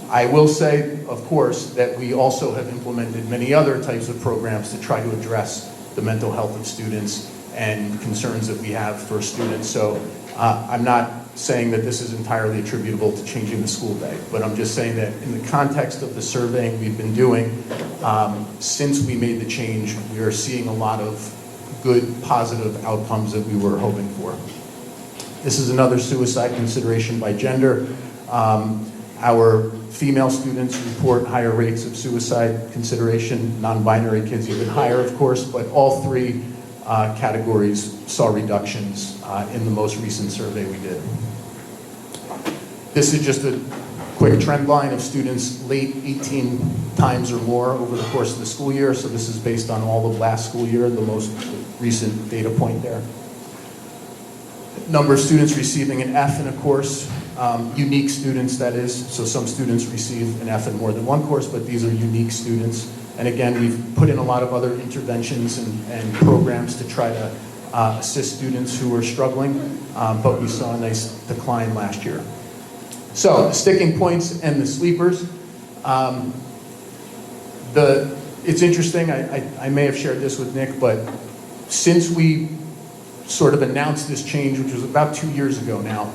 I will say, of course, that we also have implemented many other types of programs to try to address the mental health of students and concerns that we have for students. So I'm not saying that this is entirely attributable to changing the school day, but I'm just saying that in the context of the surveying we've been doing, since we made the change, we are seeing a lot of good, positive outcomes that we were hoping for. This is another suicide consideration by gender. Our female students report higher rates of suicide consideration, non-binary kids even higher, of course, but all three categories saw reductions in the most recent survey we did. This is just a quick trend line of students late 18 times or more over the course of the school year, so this is based on all of last school year, the most recent data point there. Number of students receiving an F in a course, unique students that is, so some students receive an F in more than one course, but these are unique students. And again, we've put in a lot of other interventions and programs to try to assist students who are struggling, but we saw a nice decline last year. So, the sticking points and the sleepers. It's interesting, I may have shared this with Nick, but since we sort of announced this change, which was about 2 years ago now,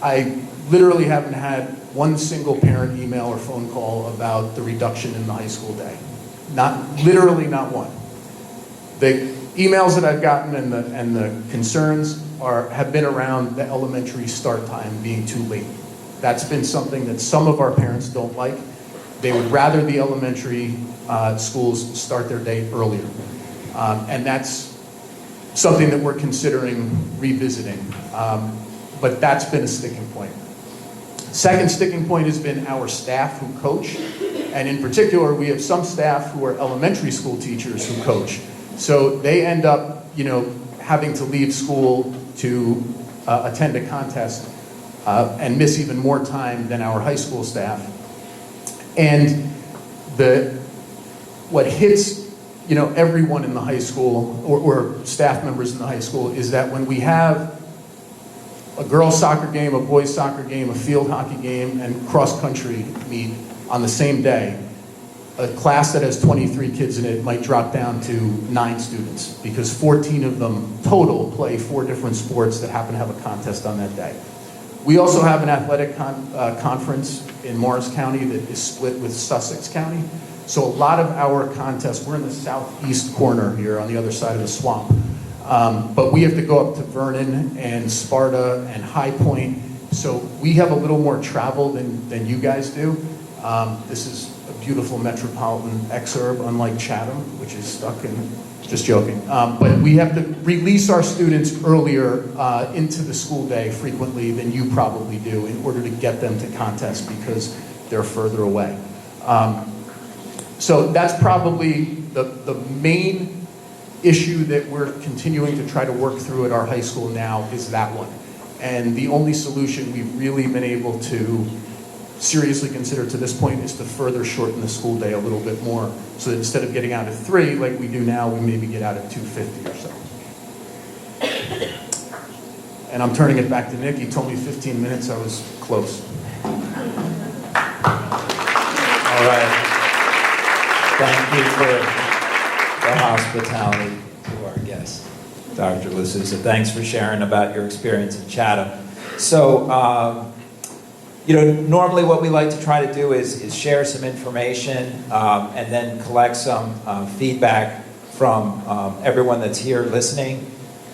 I literally haven't had one single parent email or phone call about the reduction in the high school day. Literally not one. The emails that I've gotten and the concerns have been around the elementary start time being too late. That's been something that some of our parents don't like. They would rather the elementary schools start their day earlier. And that's something that we're considering revisiting. But that's been a sticking point. Second sticking point has been our staff who coach. And in particular, we have some staff who are elementary school teachers who coach. So they end up, having to leave school to attend a contest and miss even more time than our high school staff. And what hits everyone in the high school or staff members in the high school is that when we have a girls' soccer game, a boys' soccer game, a field hockey game, and cross-country meet on the same day, a class that has 23 kids in it might drop down to 9 students because 14 of them total play 4 different sports that happen to have a contest on that day. We also have an athletic conference in Morris County that is split with Sussex County. So a lot of our contests, we're in the southeast corner here on the other side of the swamp. But we have to go up to Vernon and Sparta and High Point. So we have a little more travel than you guys do. This is a beautiful metropolitan exurb, unlike Chatham, which is stuck in, just joking. But we have to release our students earlier into the school day frequently than you probably do in order to get them to contests because they're further away. So that's probably the main issue that we're continuing to try to work through at our high school now is that one. And the only solution we've really been able to seriously consider to this point is to further shorten the school day a little bit more so that instead of getting out at 3 like we do now, we maybe get out at 2:50 or so. And I'm turning it back to Nick. He told me 15 minutes. I was close. All right. Thank you for the hospitality to our guest, Dr. Lasouza. Thanks for sharing about your experience in Chatham. So, normally what we like to try to do is share some information and then collect some feedback from everyone that's here listening.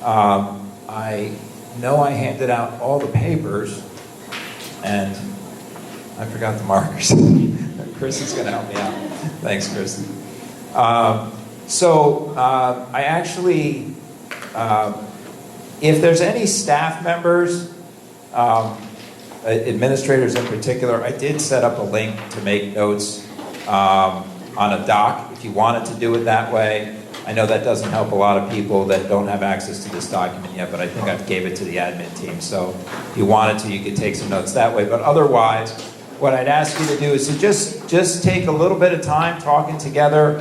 I know I handed out all the papers, and I forgot the markers. Chris is going to help me out. Thanks, Kristen. I actually, if there's any staff members administrators in particular, I did set up a link to make notes on a doc if you wanted to do it that way. I know that doesn't help a lot of people that don't have access to this document yet, but I think I gave it to the admin team. So if you wanted to, you could take some notes that way. But otherwise, what I'd ask you to do is to just take a little bit of time talking together.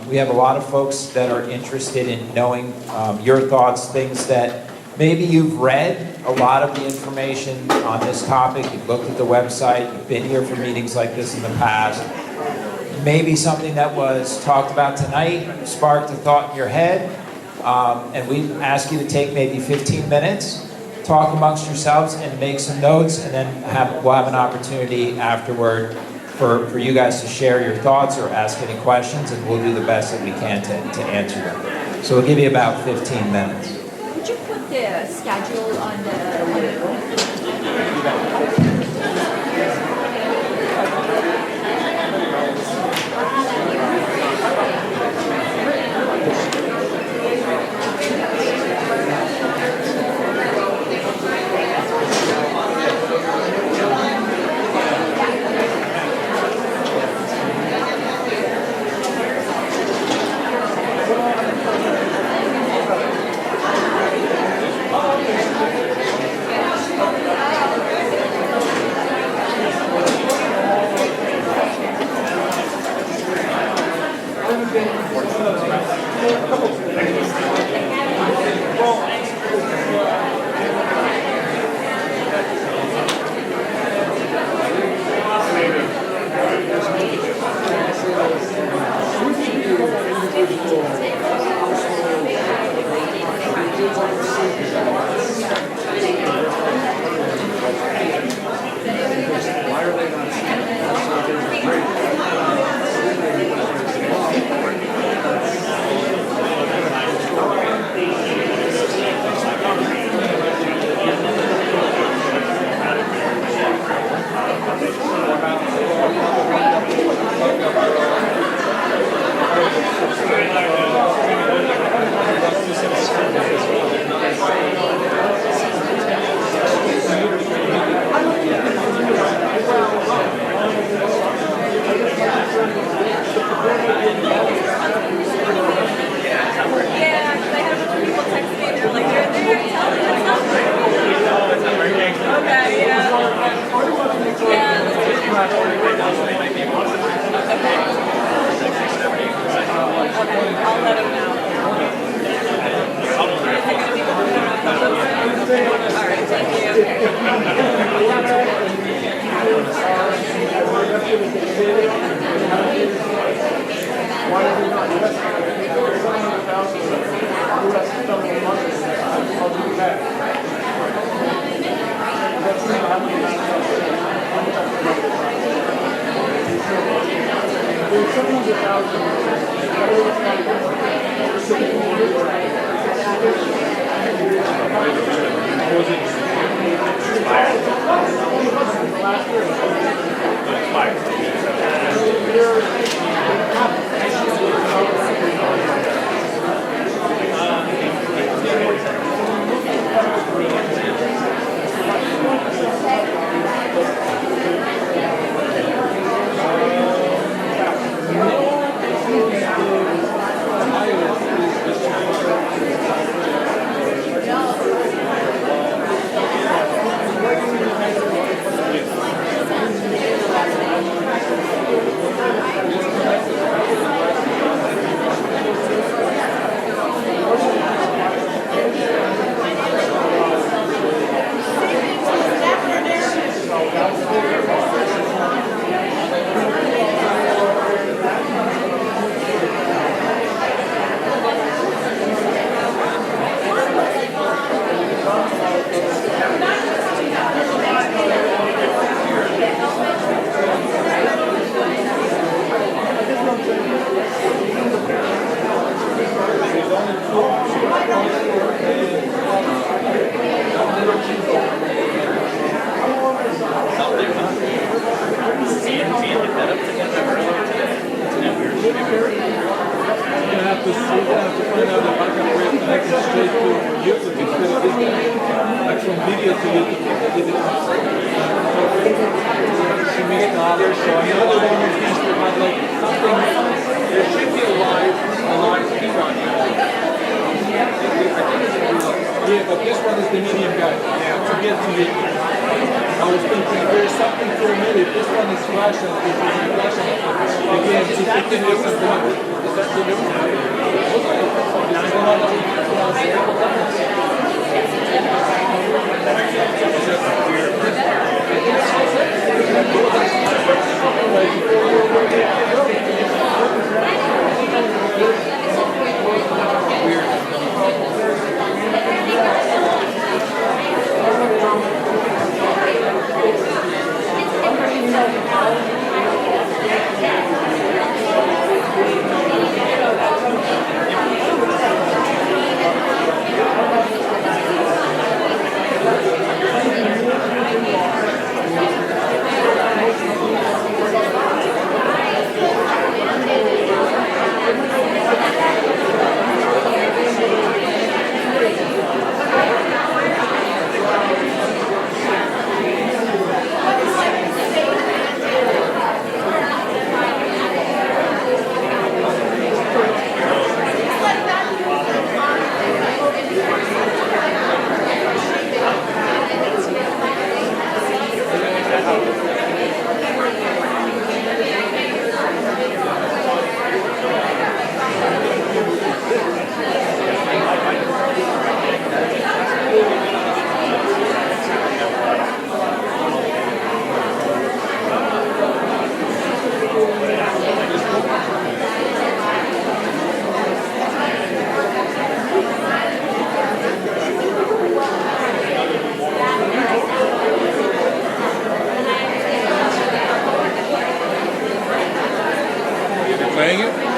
We have a lot of folks that are interested in knowing your thoughts, things that maybe you've read a lot of the information on this topic, you've looked at the website, you've been here for meetings like this in the past. Maybe something that was talked about tonight sparked a thought in your head, and we ask you to take maybe 15 minutes, talk amongst yourselves and make some notes, and then we'll have an opportunity afterward for you guys to share your thoughts or ask any questions, and we'll do the best that we can to answer them. So we'll give you about 15 minutes. Could you put the schedule on the... There should be other ones that have like something. There should be a live feed on here. I think it's yeah, but this one is the medium guy. To get to the, I was thinking there's something to omit. If this one is flashing, if it's flashing, again, to continue something. Is that the new? Playing it?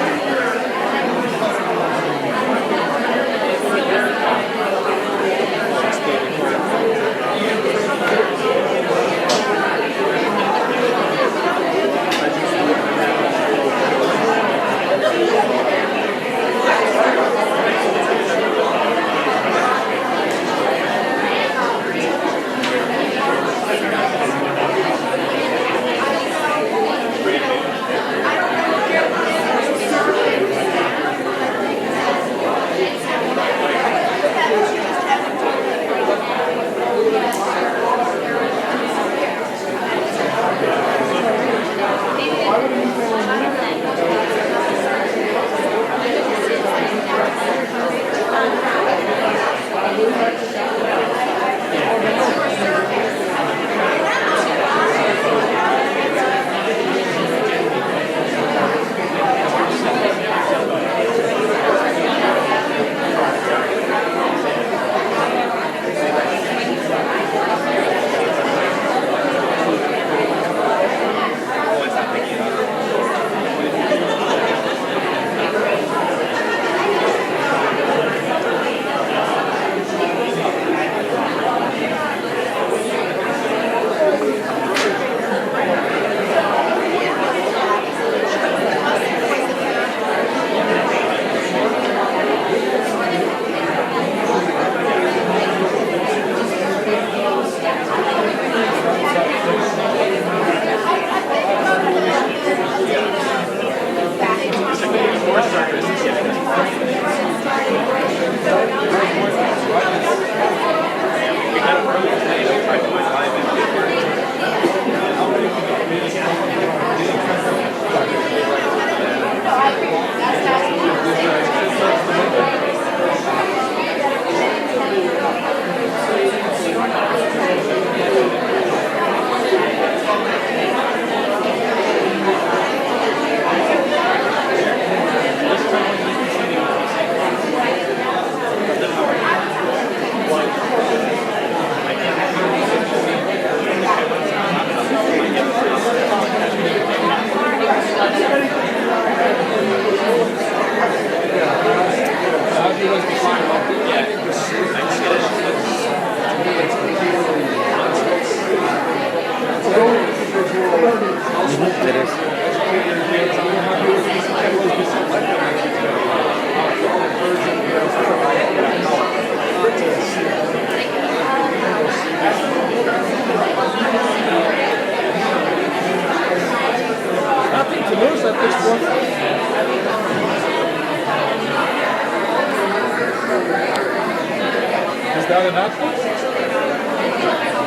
that enough?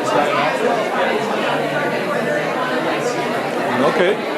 Is that enough? Okay.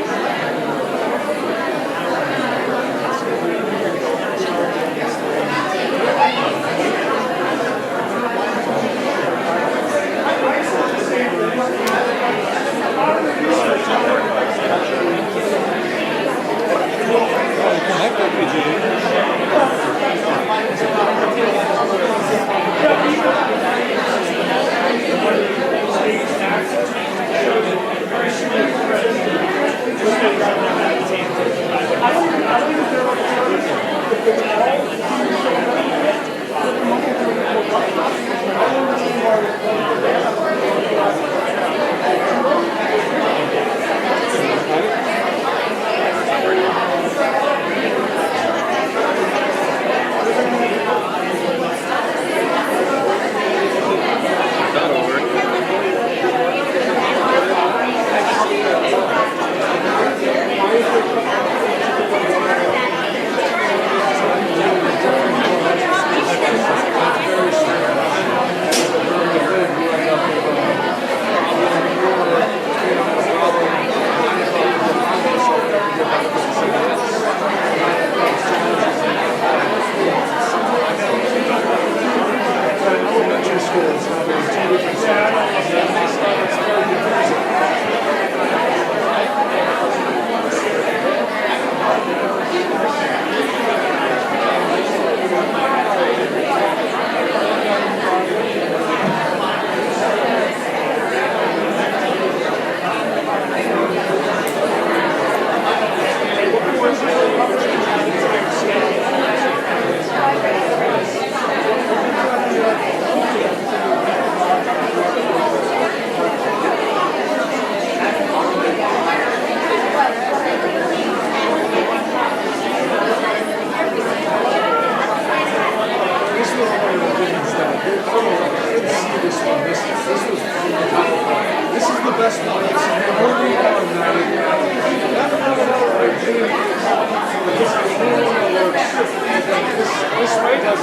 Right now,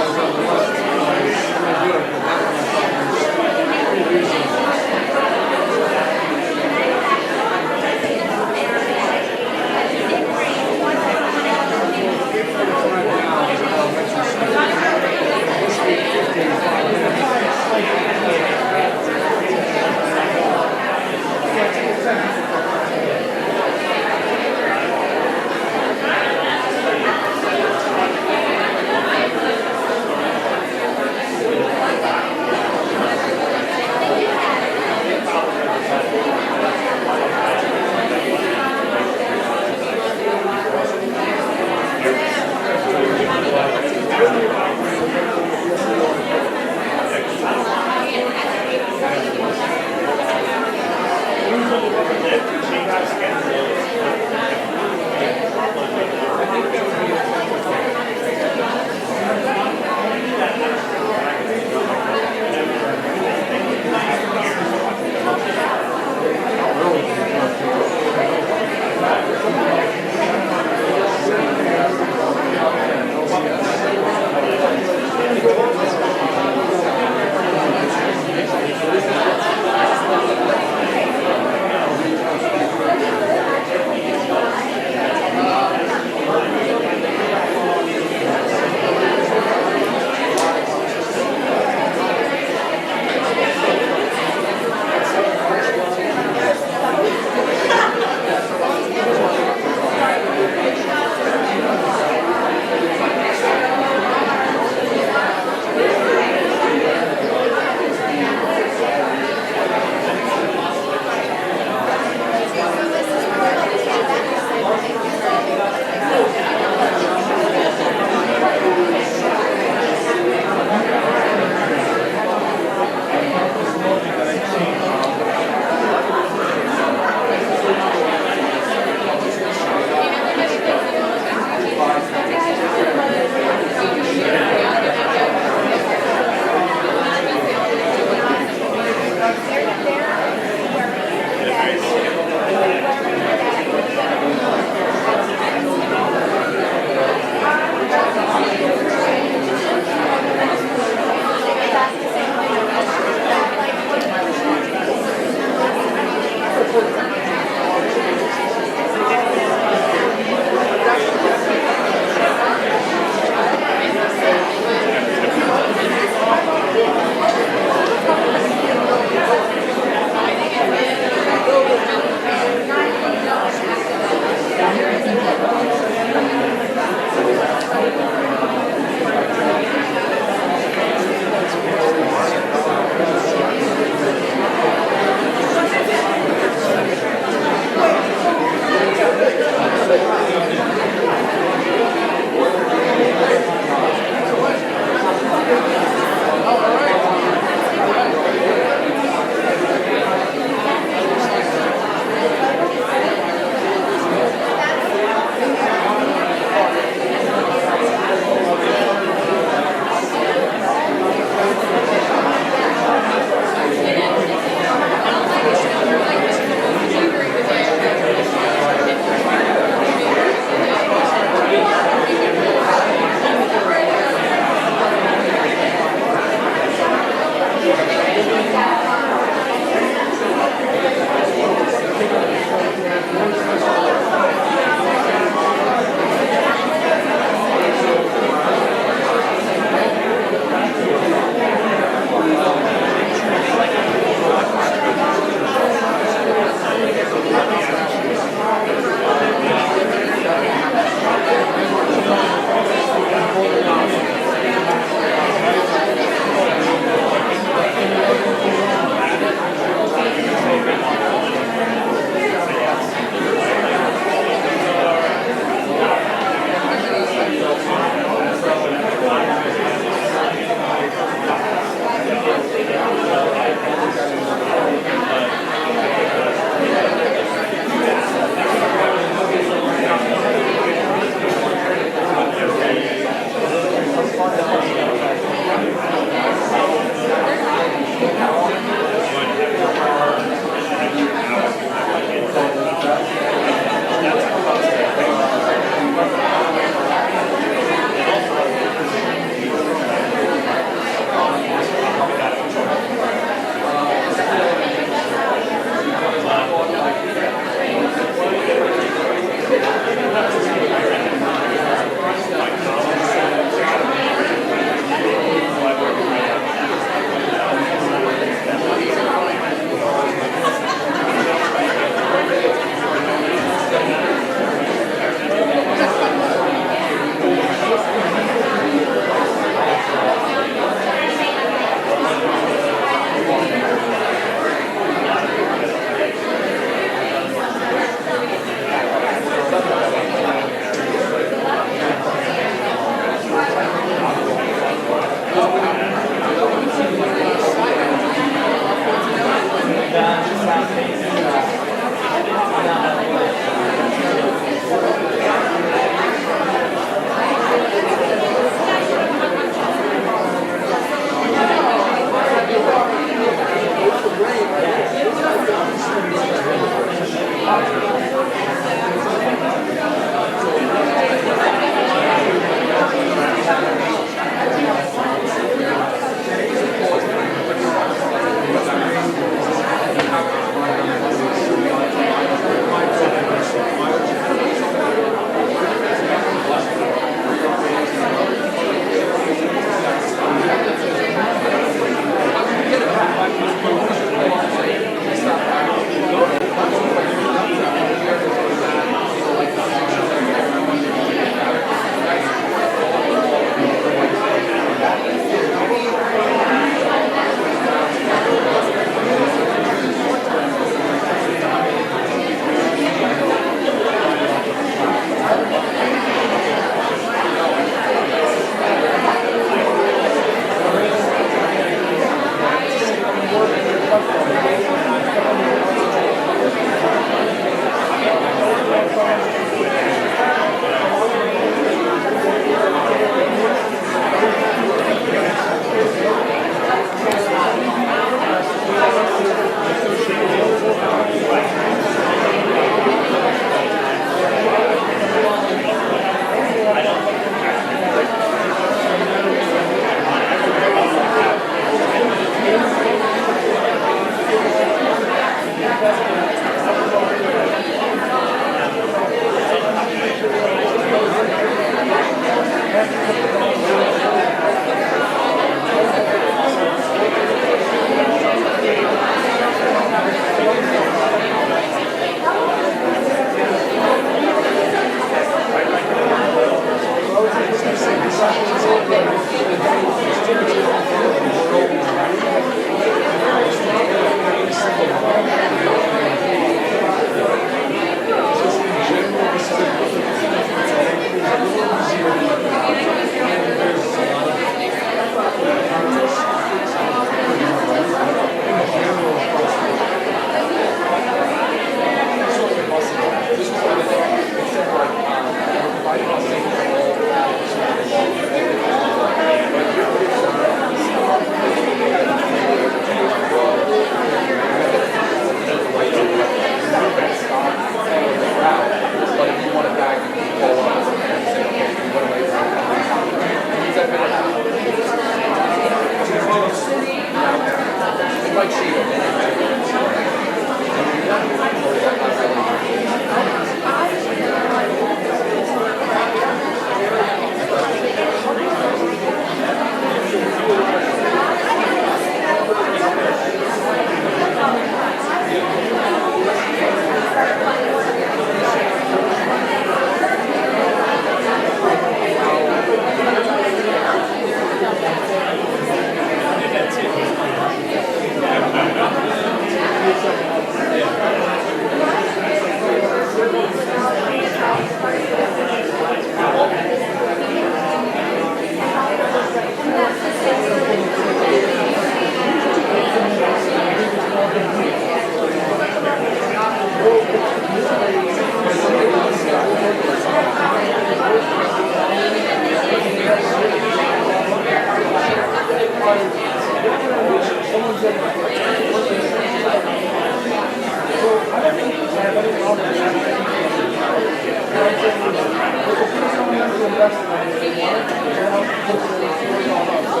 discuss it, and if they want it, they're going to put it all up. So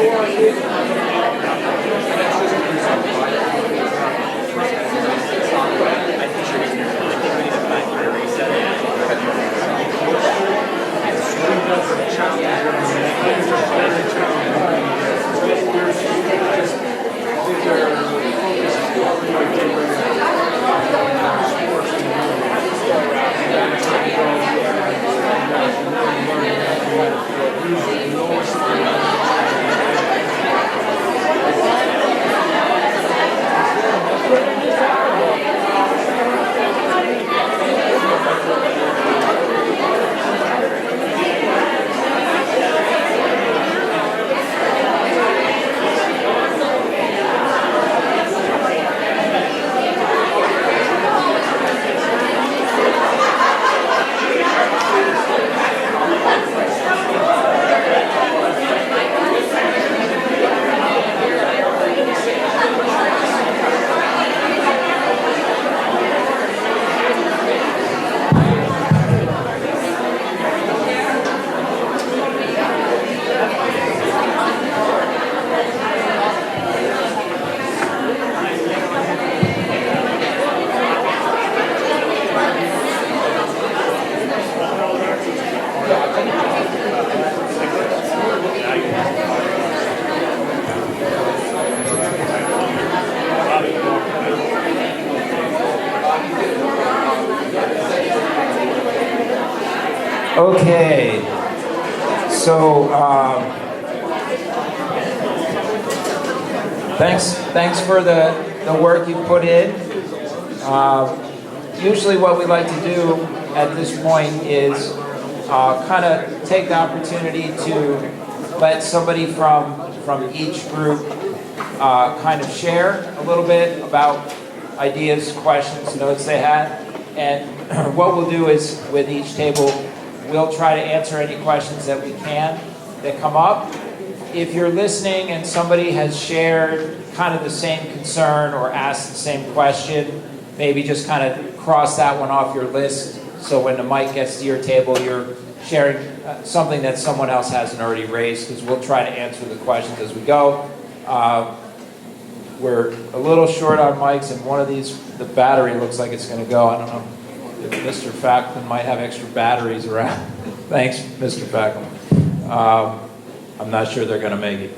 your is, and that's just a result, Okay, so thanks for the work you put in. Usually what we like to do at this point is kind of take the opportunity to let somebody from each group kind of share a little bit about ideas, questions, notes they had. And what we'll do is with each table, we'll try to answer any questions that we can that come up. If you're listening and somebody has shared kind of the same concern or asked the same question, maybe just kind of cross that one off your list so when the mic gets to your table, you're sharing something that someone else hasn't already raised, because we'll try to answer the questions as we go. We're a little short on mics, and one of these, the battery looks like it's going to go. I don't know if Mr. Facklin might have extra batteries around. Thanks, Mr. Facklin. I'm not sure they're going to make it.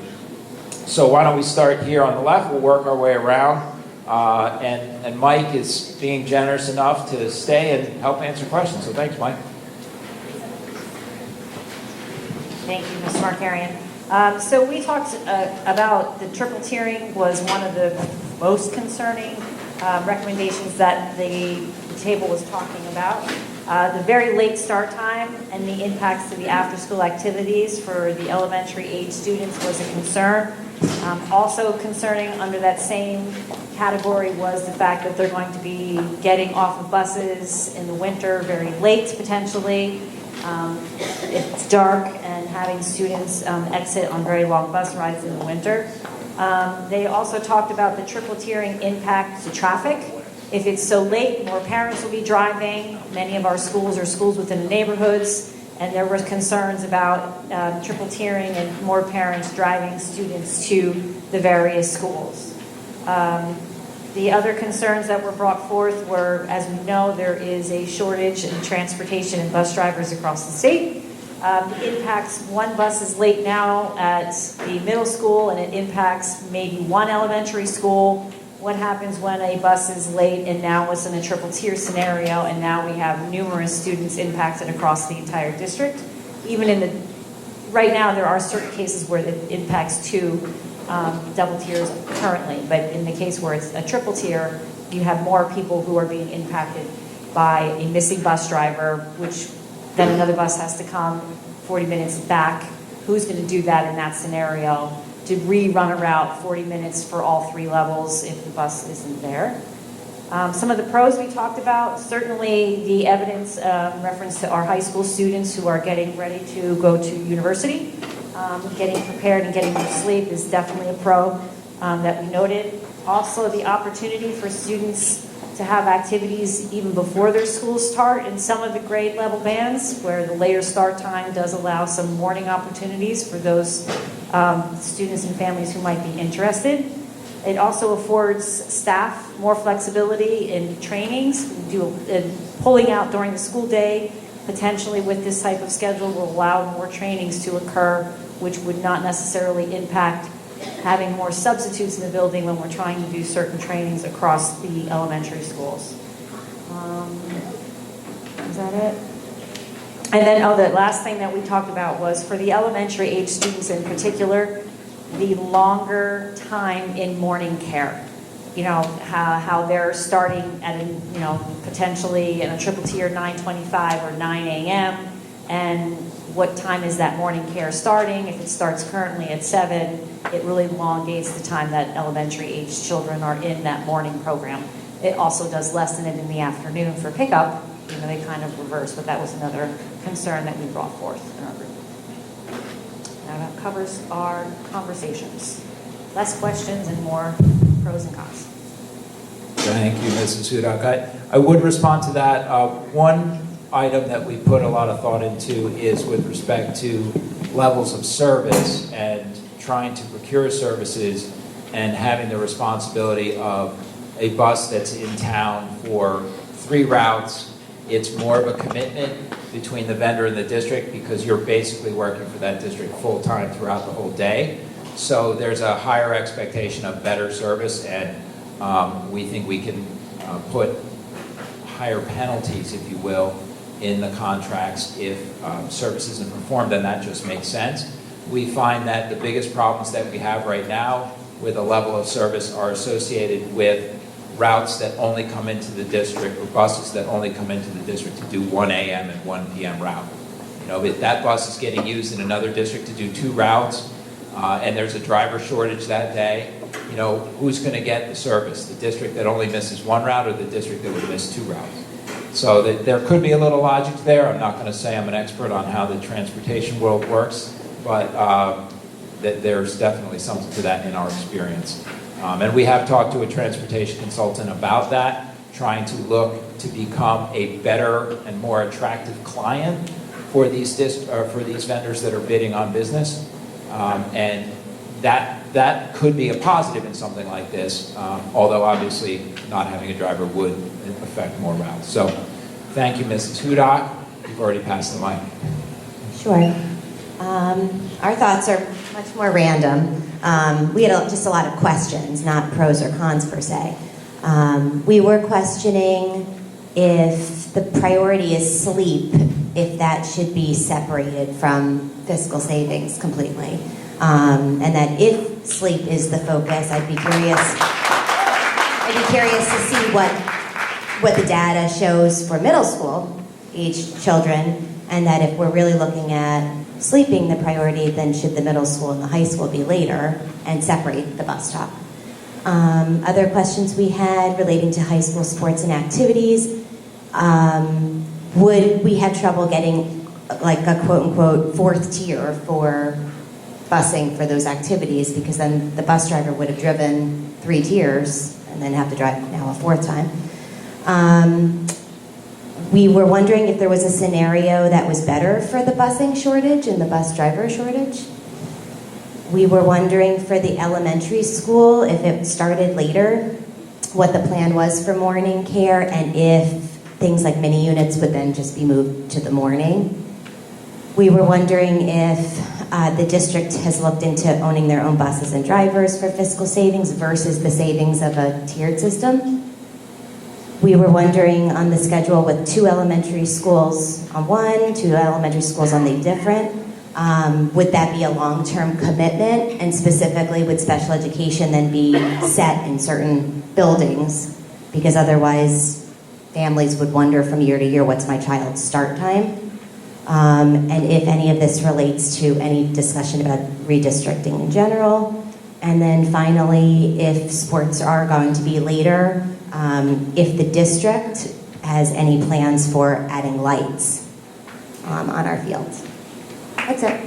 So why don't we start here on the left? We'll work our way around. And Mike is being generous enough to stay and help answer questions. So thanks, Mike. Thank you, Mr. Markarian. So we talked about the triple tiering was one of the most concerning recommendations that the table was talking about. The very late start time and the impacts to the after-school activities for the elementary age students was a concern. Also concerning under that same category was the fact that they're going to be getting off of buses in the winter very late potentially. It's dark and having students exit on very long bus rides in the winter. They also talked about the triple tiering impact to traffic. If it's so late, more parents will be driving. Many of our schools are schools within the neighborhoods, and there were concerns about triple tiering and more parents driving students to the various schools. The other concerns that were brought forth were, as we know, there is a shortage in transportation and bus drivers across the state. It impacts one bus is late now at the middle school, and it impacts maybe one elementary school. What happens when a bus is late and now it's in a triple tier scenario, and now we have numerous students impacted across the entire district? Even in the, right now there are certain cases where it impacts two double tiers currently, but in the case where it's a triple tier, you have more people who are being impacted by a missing bus driver, which then another bus has to come 40 minutes back. Who's going to do that in that scenario? To rerun a route 40 minutes for all three levels if the bus isn't there. Some of the pros we talked about, certainly the evidence reference to our high school students who are getting ready to go to university. Getting prepared and getting more sleep is definitely a pro that we noted. Also, the opportunity for students to have activities even before their schools start in some of the grade level bands, where the later start time does allow some morning opportunities for those students and families who might be interested. It also affords staff more flexibility in trainings, pulling out during the school day, potentially with this type of schedule will allow more trainings to occur, which would not necessarily impact having more substitutes in the building when we're trying to do certain trainings across the elementary schools. Is that it? And then, the last thing that we talked about was for the elementary age students in particular, the longer time in morning care. You know, how they're starting at, potentially in a triple tier 9:25 or 9 a.m. and what time is that morning care starting? If it starts currently at 7, it really elongates the time that elementary age children are in that morning program. It also does lessen it in the afternoon for pickup. They kind of reverse, but that was another concern that we brought forth in our group. Now that covers our conversations. Less questions and more pros and cons. Thank you, Mrs. Hudak. I would respond to that. One item that we put a lot of thought into is with respect to levels of service and trying to procure services and having the responsibility of a bus that's in town for 3 routes. It's more of a commitment between the vendor and the district because you're basically working for that district full-time throughout the whole day. So there's a higher expectation of better service, and we think we can put higher penalties, if you will, in the contracts if service isn't performed, and that just makes sense. We find that the biggest problems that we have right now with a level of service are associated with routes that only come into the district or buses that only come into the district to do 1 a.m. and 1 p.m. route. If that bus is getting used in another district to do 2 routes and there's a driver shortage that day, who's going to get the service? The district that only misses 1 route or the district that would miss 2 routes? So there could be a little logic there. I'm not going to say I'm an expert on how the transportation world works, but there's definitely something to that in our experience. And we have talked to a transportation consultant about that, trying to look to become a better and more attractive client for these vendors that are bidding on business. And that could be a positive in something like this, although obviously not having a driver would affect more routes. So thank you, Mrs. Hudak. You've already passed the mic. Sure. Our thoughts are much more random. We had just a lot of questions, not pros or cons per se. We were questioning if the priority is sleep, if that should be separated from fiscal savings completely. And that if sleep is the focus, I'd be curious to see what the data shows for middle school age children, and that if we're really looking at sleeping the priority, then should the middle school and the high school be later and separate the bus stop? Other questions we had relating to high school sports and activities. Would we have trouble getting like a quote-unquote 4th tier for busing for those activities, because then the bus driver would have driven 3 tiers and then have to drive now a 4th time. We were wondering if there was a scenario that was better for the busing shortage and the bus driver shortage. We were wondering for the elementary school, if it started later, what the plan was for morning care, and if things like mini units would then just be moved to the morning. We were wondering if the district has looked into owning their own buses and drivers for fiscal savings versus the savings of a tiered system. We were wondering on the schedule with 2 elementary schools on one, 2 elementary schools on the different, would that be a long-term commitment? And specifically, would special education then be set in certain buildings? Because otherwise, families would wonder from year to year, what's my child's start time? And if any of this relates to any discussion about redistricting in general. And then finally, if sports are going to be later, if the district has any plans for adding lights on our fields. That's it.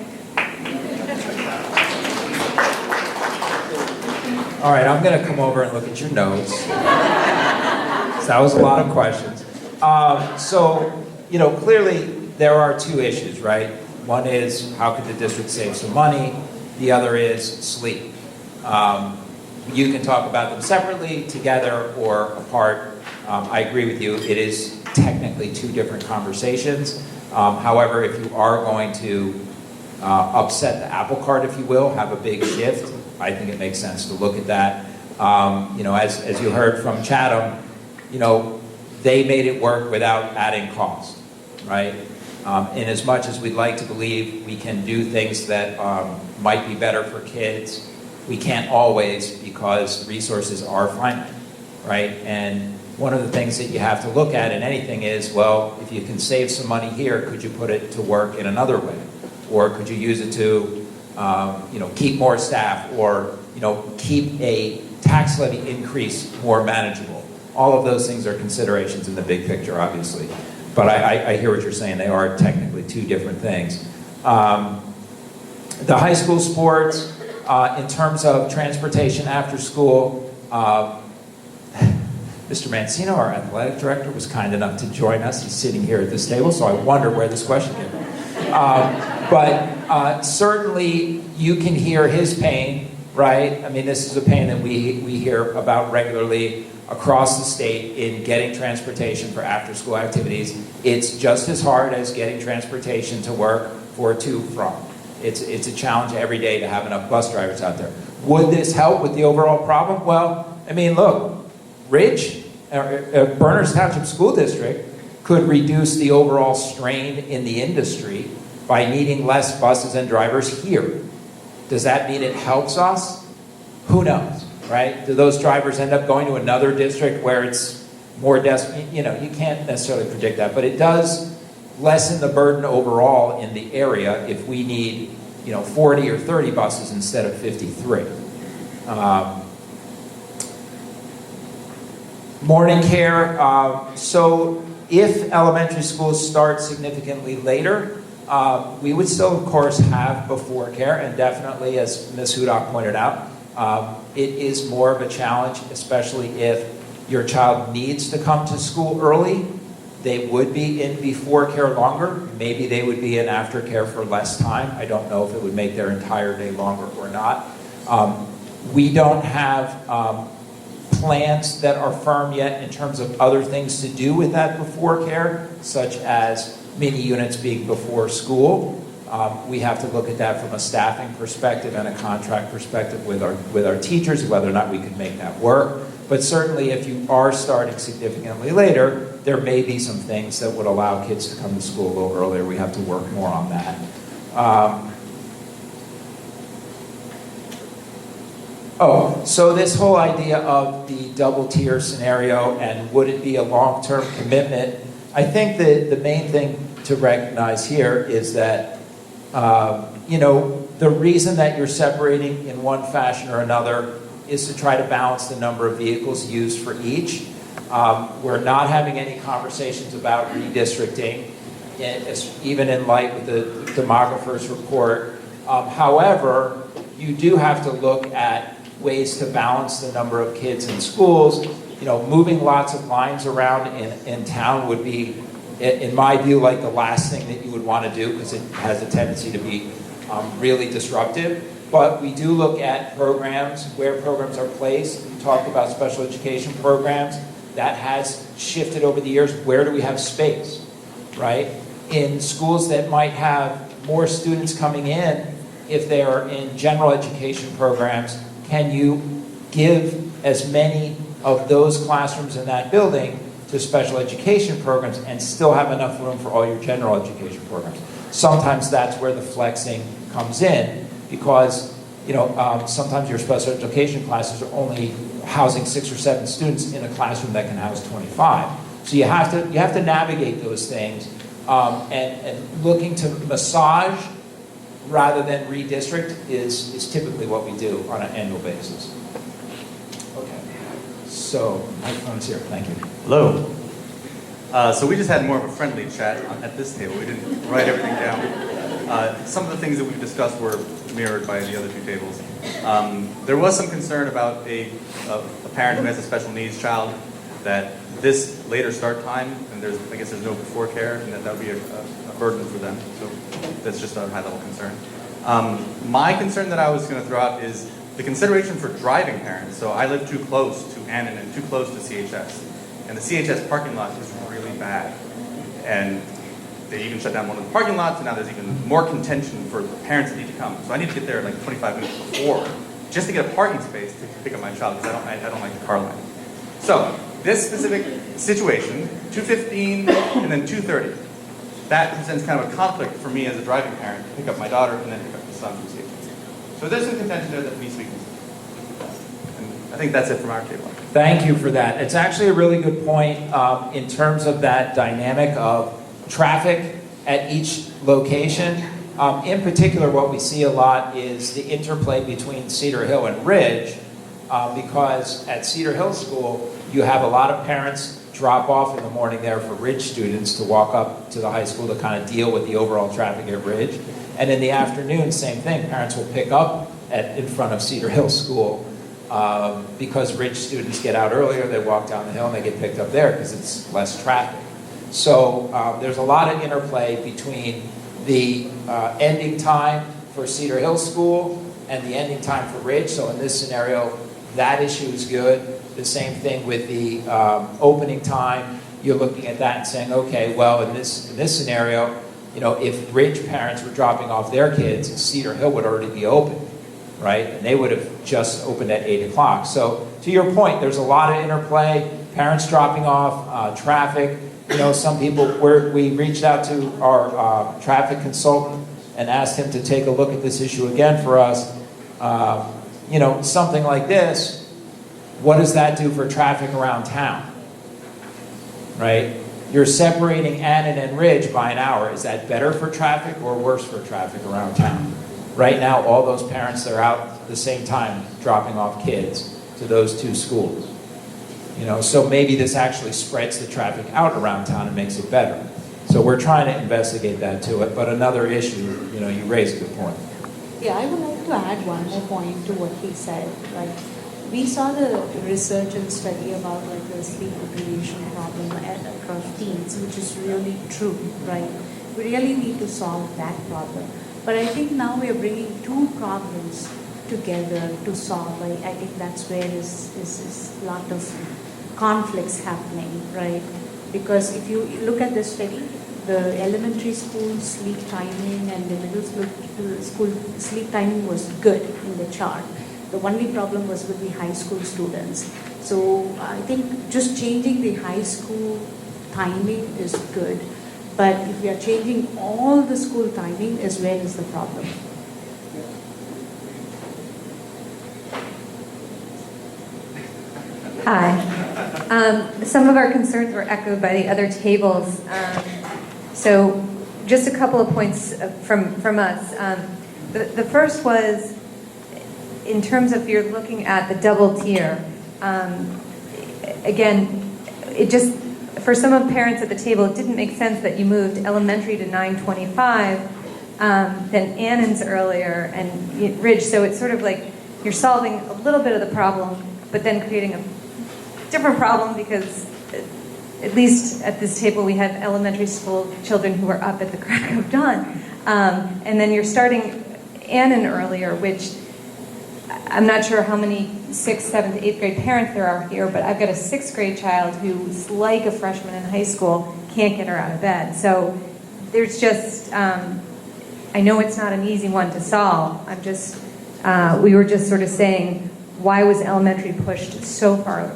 All right, I'm going to come over and look at your notes. That was a lot of questions. So, clearly there are two issues, right? One is how could the district save some money? The other is sleep. You can talk about them separately, together, or apart. I agree with you. It is technically two different conversations. However, if you are going to upset the apple cart, if you will, have a big shift, I think it makes sense to look at that. As you heard from Chatham, they made it work without adding cost, right? In as much as we'd like to believe we can do things that might be better for kids, we can't always because resources are finite, right? And one of the things that you have to look at in anything is, well, if you can save some money here, could you put it to work in another way? Or could you use it to, keep more staff, or, keep a tax levy increase more manageable? All of those things are considerations in the big picture, obviously. But I hear what you're saying. They are technically two different things. The high school sports, in terms of transportation after school, Mr. Mancino, our athletic director, was kind enough to join us. He's sitting here at this table, so I wonder where this question came from. But certainly you can hear his pain, right? I mean, this is a pain that we hear about regularly across the state in getting transportation for after-school activities. It's just as hard as getting transportation to work or to from. It's a challenge every day to have enough bus drivers out there. Would this help with the overall problem? Well, I mean, look, Ridge, Berners Township School District could reduce the overall strain in the industry by needing less buses and drivers here. Does that mean it helps us? Who knows, right? Do those drivers end up going to another district where it's more desperate? You can't necessarily predict that, but it does lessen the burden overall in the area if we need, 40 or 30 buses instead of 53. Morning care. So if elementary schools start significantly later, we would still, of course, have before care, and definitely, as Ms. Hudak pointed out, it is more of a challenge, especially if your child needs to come to school early. They would be in before care longer. Maybe they would be in after care for less time. I don't know if it would make their entire day longer or not. We don't have plans that are firm yet in terms of other things to do with that before care, such as mini units being before school. We have to look at that from a staffing perspective and a contract perspective with our teachers, whether or not we could make that work. But certainly if you are starting significantly later, there may be some things that would allow kids to come to school a little earlier. We have to work more on that. So this whole idea of the double tier scenario and would it be a long-term commitment, I think that the main thing to recognize here is that, the reason that you're separating in one fashion or another is to try to balance the number of vehicles used for each. We're not having any conversations about redistricting, even in light with the demographer's report. However, you do have to look at ways to balance the number of kids in schools. Moving lots of lines around in town would be, in my view, like the last thing that you would want to do because it has a tendency to be really disruptive. But we do look at programs, where programs are placed. We talked about special education programs. That has shifted over the years. Where do we have space, right? In schools that might have more students coming in, if they are in general education programs, can you give as many of those classrooms in that building to special education programs and still have enough room for all your general education programs? Sometimes that's where the flexing comes in because, sometimes your special education classes are only housing 6 or 7 students in a classroom that can house 25. So you have to navigate those things and looking to massage rather than redistrict is typically what we do on an annual basis. Okay. So, microphone's here. Thank you. Hello. So we just had more of a friendly chat at this table. We didn't write everything down. Some of the things that we've discussed were mirrored by the other two tables. There was some concern about a parent who has a special needs child that this later start time, and I guess there's no before care, and that would be a burden for them. So that's just a high-level concern. My concern that I was going to throw out is the consideration for driving parents. So I live too close to Annan and too close to CHS. And the CHS parking lot is really bad. And they even shut down one of the parking lots, and now there's even more contention for the parents that need to come. So I need to get there like 25 minutes before, just to get a parking space to pick up my child, because I don't like the car line. So this specific situation, 2:15 and then 2:30, that presents kind of a conflict for me as a driving parent to pick up my daughter and then pick up the son from CHS. So there's some contention there that needs to be considered. And I think that's it from our table. Thank you for that. It's actually a really good point in terms of that dynamic of traffic at each location. In particular, what we see a lot is the interplay between Cedar Hill and Ridge, because at Cedar Hill School, you have a lot of parents drop off in the morning there for Ridge students to walk up to the high school to kind of deal with the overall traffic at Ridge. And in the afternoon, same thing. Parents will pick up in front of Cedar Hill School because Ridge students get out earlier, they walk down the hill, and they get picked up there because it's less traffic. So there's a lot of interplay between the ending time for Cedar Hill School and the ending time for Ridge. So in this scenario, that issue is good. The same thing with the opening time. You're looking at that and saying, okay, well, in this scenario, if Ridge parents were dropping off their kids, Cedar Hill would already be open, right? And they would have just opened at 8 o'clock. So to your point, there's a lot of interplay, parents dropping off, traffic. Some people, we reached out to our traffic consultant and asked him to take a look at this issue again for us. Something like this, what does that do for traffic around town? Right? You're separating Annan and Ridge by an hour. Is that better for traffic or worse for traffic around town? Right now, all those parents that are out at the same time dropping off kids to those two schools. So maybe this actually spreads the traffic out around town and makes it better. So we're trying to investigate that too. But another issue, you raised a good point. Yeah, I would like to add one more point to what he said. Like, we saw the research and study about the sleep deprivation problem across teens, which is really true, right? We really need to solve that problem. But I think now we are bringing two problems together to solve. I think that's where is a lot of conflicts happening, right? Because if you look at the study, the elementary school sleep timing and the middle school sleep timing was good in the chart. The only problem was with the high school students. So I think just changing the high school timing is good, but if we are changing all the school timing is where is the problem. Hi. Some of our concerns were echoed by the other tables. So just a couple of points from us. The first was, in terms of you're looking at the double tier, again, it just, for some of the parents at the table, it didn't make sense that you moved elementary to 9:25, then Annan's earlier, and Ridge, so it's sort of like you're solving a little bit of the problem, but then creating a different problem because, at least at this table, we had elementary school children who were up at the crack of dawn. And then you're starting Annan earlier, which I'm not sure how many 6th, 7th, 8th grade parents there are here, but I've got a 6th grade child who's like a freshman in high school, can't get her out of bed. So there's just, I know it's not an easy one to solve. We were just sort of saying, why was elementary pushed so far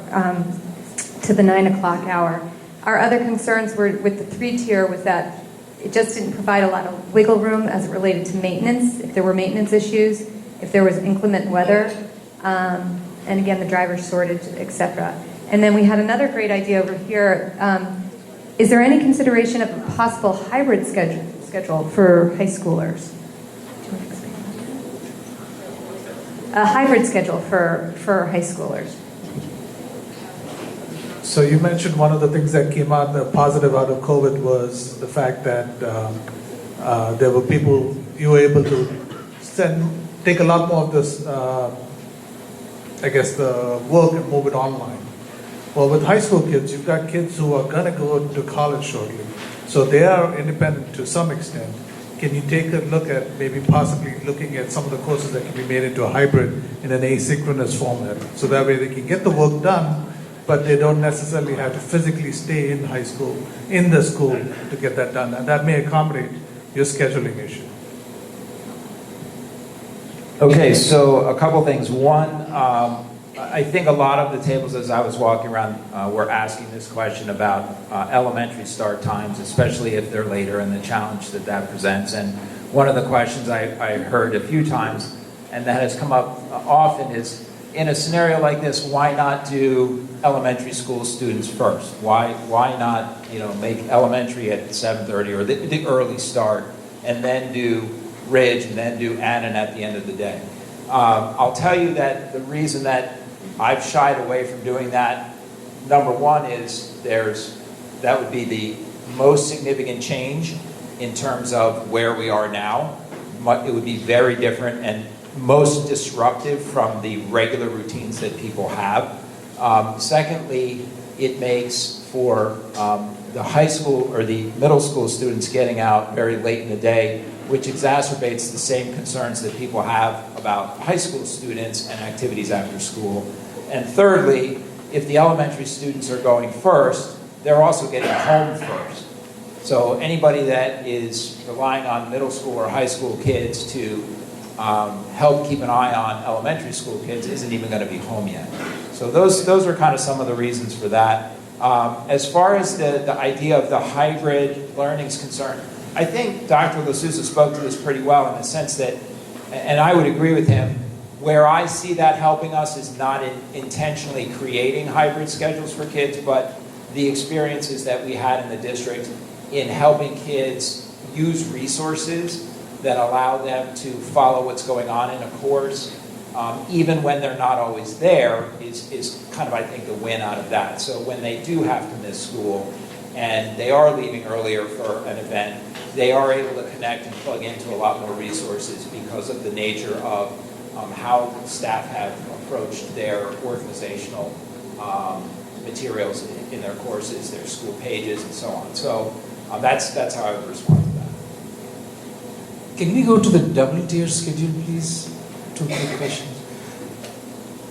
to the 9 o'clock hour? Our other concerns were with the 3-tier was that it just didn't provide a lot of wiggle room as it related to maintenance, if there were maintenance issues, if there was inclement weather, and again, the driver shortage, etc. And then we had another great idea over here. Is there any consideration of a possible hybrid schedule for high schoolers? A hybrid schedule for high schoolers. So you mentioned one of the things that came out, the positive out of COVID was the fact that there were people, you were able to take a lot more of this, the work and move it online. Well, with high school kids, you've got kids who are going to go to college shortly. So they are independent to some extent. Can you take a look at maybe possibly looking at some of the courses that can be made into a hybrid in an asynchronous format? So that way they can get the work done, but they don't necessarily have to physically stay in high school, in the school to get that done. And that may accommodate your scheduling issue. Okay, so a couple things. One, I think a lot of the tables as I was walking around were asking this question about elementary start times, especially if they're later, and the challenge that that presents. And one of the questions I heard a few times, and that has come up often, is in a scenario like this, why not do elementary school students first? Why not, make elementary at 7:30 or the early start, and then do Ridge, and then do Annan at the end of the day? I'll tell you that the reason that I've shied away from doing that, number one, is that would be the most significant change in terms of where we are now. It would be very different and most disruptive from the regular routines that people have. Secondly, it makes for the high school or the middle school students getting out very late in the day, which exacerbates the same concerns that people have about high school students and activities after school. And thirdly, if the elementary students are going first, they're also getting home first. So anybody that is relying on middle school or high school kids to help keep an eye on elementary school kids isn't even going to be home yet. So those are kind of some of the reasons for that. As far as the idea of the hybrid learning is concerned, I think Dr. LaSouza spoke to this pretty well in the sense that, and I would agree with him, where I see that helping us is not in intentionally creating hybrid schedules for kids, but the experiences that we had in the district in helping kids use resources that allow them to follow what's going on in a course, even when they're not always there, is kind of, I think, the win out of that. So when they do have to miss school and they are leaving earlier for an event, they are able to connect and plug into a lot more resources because of the nature of how staff have approached their organizational materials in their courses, their school pages, and so on. So that's how I would respond to that. Can we go to the double tier schedule, please? Two quick questions.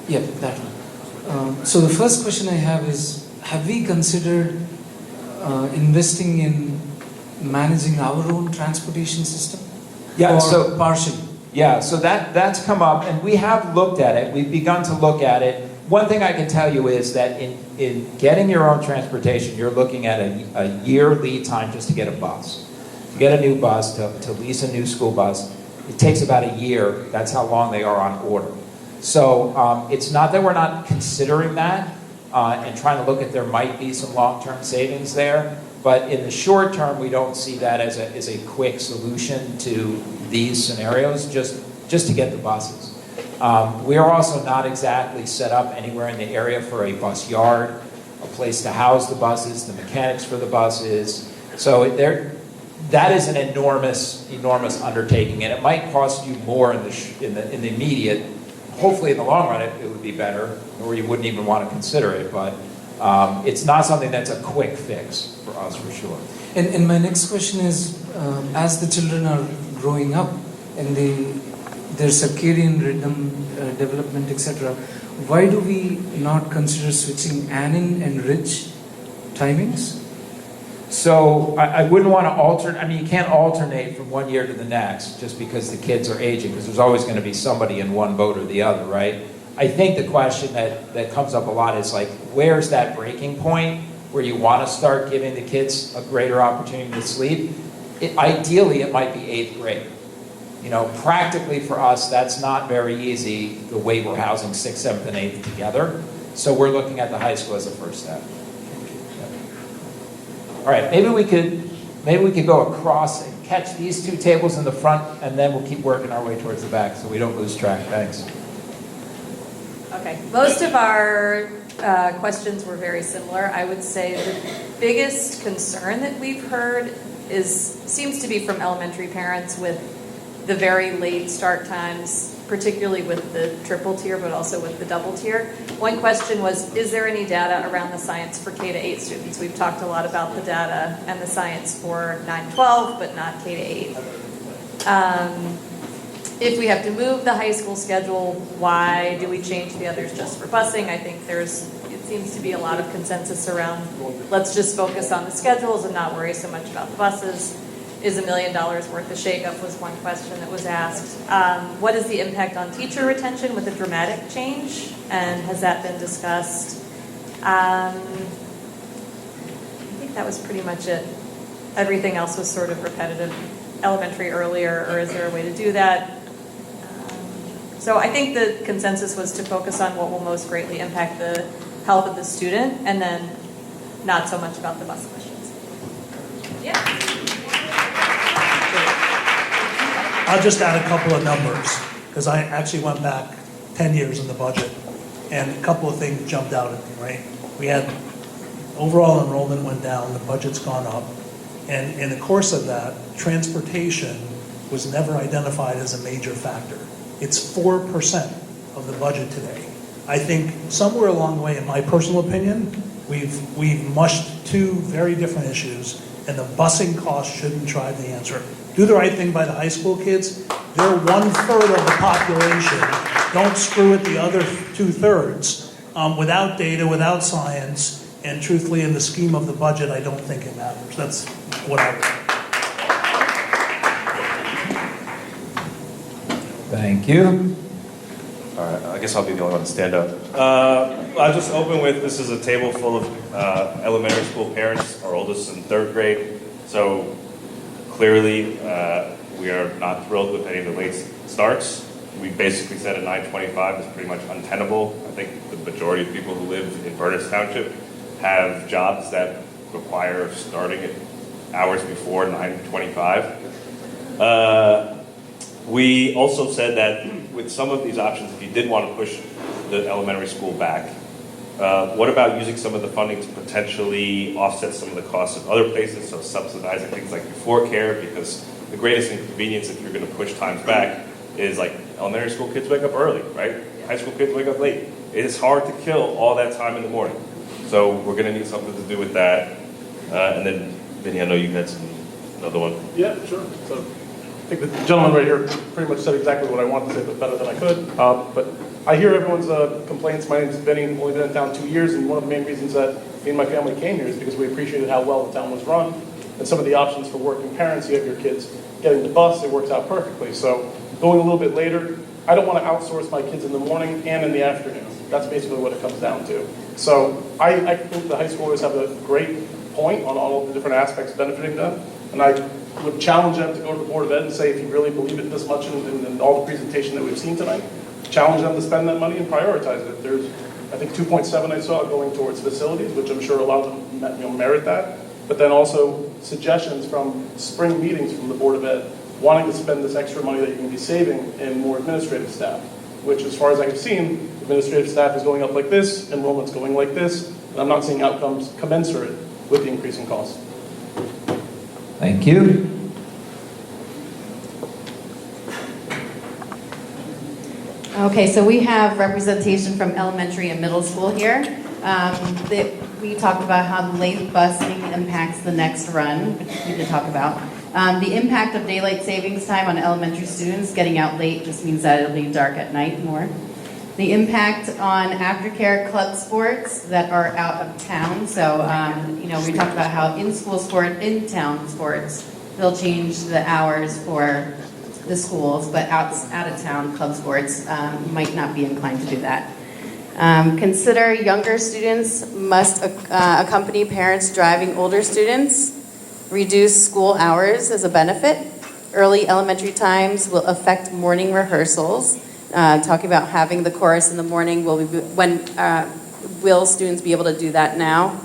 Yeah, that one. So the first question I have is, have we considered investing in managing our own transportation system? Yeah, or so partially. Yeah, so that's come up, and we have looked at it. We've begun to look at it. One thing I can tell you is that in getting your own transportation, you're looking at a year lead time just to get a bus. To get a new bus, to lease a new school bus, it takes about a year. That's how long they are on order. So it's not that we're not considering that and trying to look at there might be some long-term savings there, but in the short term, we don't see that as a quick solution to these scenarios, just to get the buses. We are also not exactly set up anywhere in the area for a bus yard, a place to house the buses, the mechanics for the buses. So that is an enormous undertaking, and it might cost you more in the immediate. Hopefully, in the long run, it would be better, or you wouldn't even want to consider it. But it's not something that's a quick fix for us, for sure. And my next question is, as the children are growing up and their circadian rhythm development, etc., why do we not consider switching Annan and Ridge timings? So I wouldn't want to alternate. I mean, you can't alternate from one year to the next just because the kids are aging, because there's always going to be somebody in one boat or the other, right? I think the question that comes up a lot is like, where's that breaking point where you want to start giving the kids a greater opportunity to sleep? Ideally, it might be 8th grade. Practically for us, that's not very easy the way we're housing 6th, 7th, and 8th together. So we're looking at the high school as a first step. All right, maybe we could go across and catch these two tables in the front, and then we'll keep working our way towards the back so we don't lose track. Thanks. Okay, most of our questions were very similar. I would say the biggest concern that we've heard seems to be from elementary parents with the very late start times, particularly with the triple tier, but also with the double tier. One question was, is there any data around the science for K to 8 students? We've talked a lot about the data and the science for 9-12, but not K to 8. If we have to move the high school schedule, why do we change the others just for busing? I think it seems to be a lot of consensus around, let's just focus on the schedules and not worry so much about the buses. Is $1 million worth of shakeup was one question that was asked. What is the impact on teacher retention with a dramatic change? And has that been discussed? I think that was pretty much it. Everything else was sort of repetitive. Elementary earlier, or is there a way to do that? So I think the consensus was to focus on what will most greatly impact the health of the student, and then not so much about the bus questions. Yeah. I'll just add a couple of numbers, because I actually went back 10 years in the budget, and a couple of things jumped out at me, right? We had overall enrollment went down, the budget's gone up, and in the course of that, transportation was never identified as a major factor. It's 4% of the budget today. I think somewhere along the way, in my personal opinion, we've mushed two very different issues, and the busing cost shouldn't drive the answer. Do the right thing by the high school kids. They're 1/3 of the population. Don't screw it the other 2/3. Without data, without science, and truthfully, in the scheme of the budget, I don't think it matters. That's what I would. Thank you. All right, I guess I'll be the only one to stand up. I'll just open with, this is a table full of elementary school parents, our oldest in 3rd grade. So clearly, we are not thrilled with any of the late starts. We basically said at 9:25 is pretty much untenable. I think the majority of people who live in Burness Township have jobs that require starting at hours before 9:25. We also said that with some of these options, if you did want to push the elementary school back, what about using some of the funding to potentially offset some of the costs of other places, so subsidizing things like before care, because the greatest inconvenience if you're going to push times back is like elementary school kids wake up early, right? High school kids wake up late. It is hard to kill all that time in the morning. So we're going to need something to do with that. And then, Vinny, I know you had another one. Yeah, sure. So I think the gentleman right here pretty much said exactly what I wanted to say, but better than I could. But I hear everyone's complaints. My name is Vinny. I've only been in town 2 years, and one of the main reasons that me and my family came here is because we appreciated how well the town was run and some of the options for working parents. You have your kids getting the bus, it works out perfectly. So going a little bit later, I don't want to outsource my kids in the morning and in the afternoon. That's basically what it comes down to. So I think the high schoolers have a great point on all of the different aspects benefiting them, and I would challenge them to go to the Board of Ed and say, if you really believe it this much in all the presentation that we've seen tonight, challenge them to spend that money and prioritize it. There's, I think, 2.7 I saw going towards facilities, which I'm sure a lot of them merit that, but then also suggestions from spring meetings from the Board of Ed, wanting to spend this extra money that you can be saving in more administrative staff, which as far as I've seen, administrative staff is going up like this, enrollment's going like this, and I'm not seeing outcomes commensurate with the increase in costs. Thank you. Okay, so we have representation from elementary and middle school here. We talked about how the late busing impacts the next run, which we did talk about. The impact of daylight savings time on elementary students getting out late just means that it'll be dark at night more. The impact on aftercare club sports that are out of town. So, we talked about how in-school sport, in-town sports, they'll change the hours for the schools, but out-of-town club sports might not be inclined to do that. Consider younger students must accompany parents driving older students. Reduce school hours as a benefit. Early elementary times will affect morning rehearsals. Talking about having the chorus in the morning, will students be able to do that now?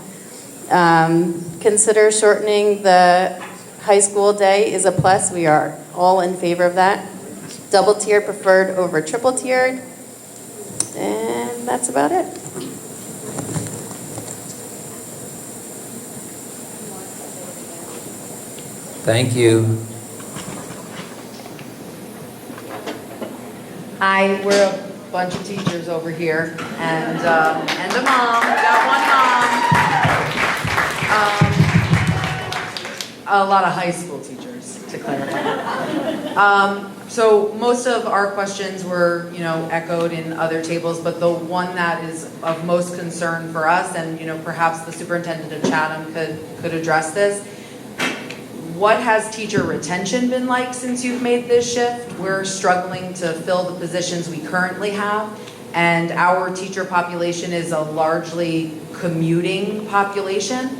Consider shortening the high school day is a plus. We are all in favor of that. Double tiered preferred over triple tiered. And that's about it. Thank you. Hi, we're a bunch of teachers over here, and a mom. We got one mom. A lot of high school teachers, to clarify. So most of our questions were, echoed in other tables, but the one that is of most concern for us, and perhaps the superintendent of Chatham could address this. What has teacher retention been like since you've made this shift? We're struggling to fill the positions we currently have, and our teacher population is a largely commuting population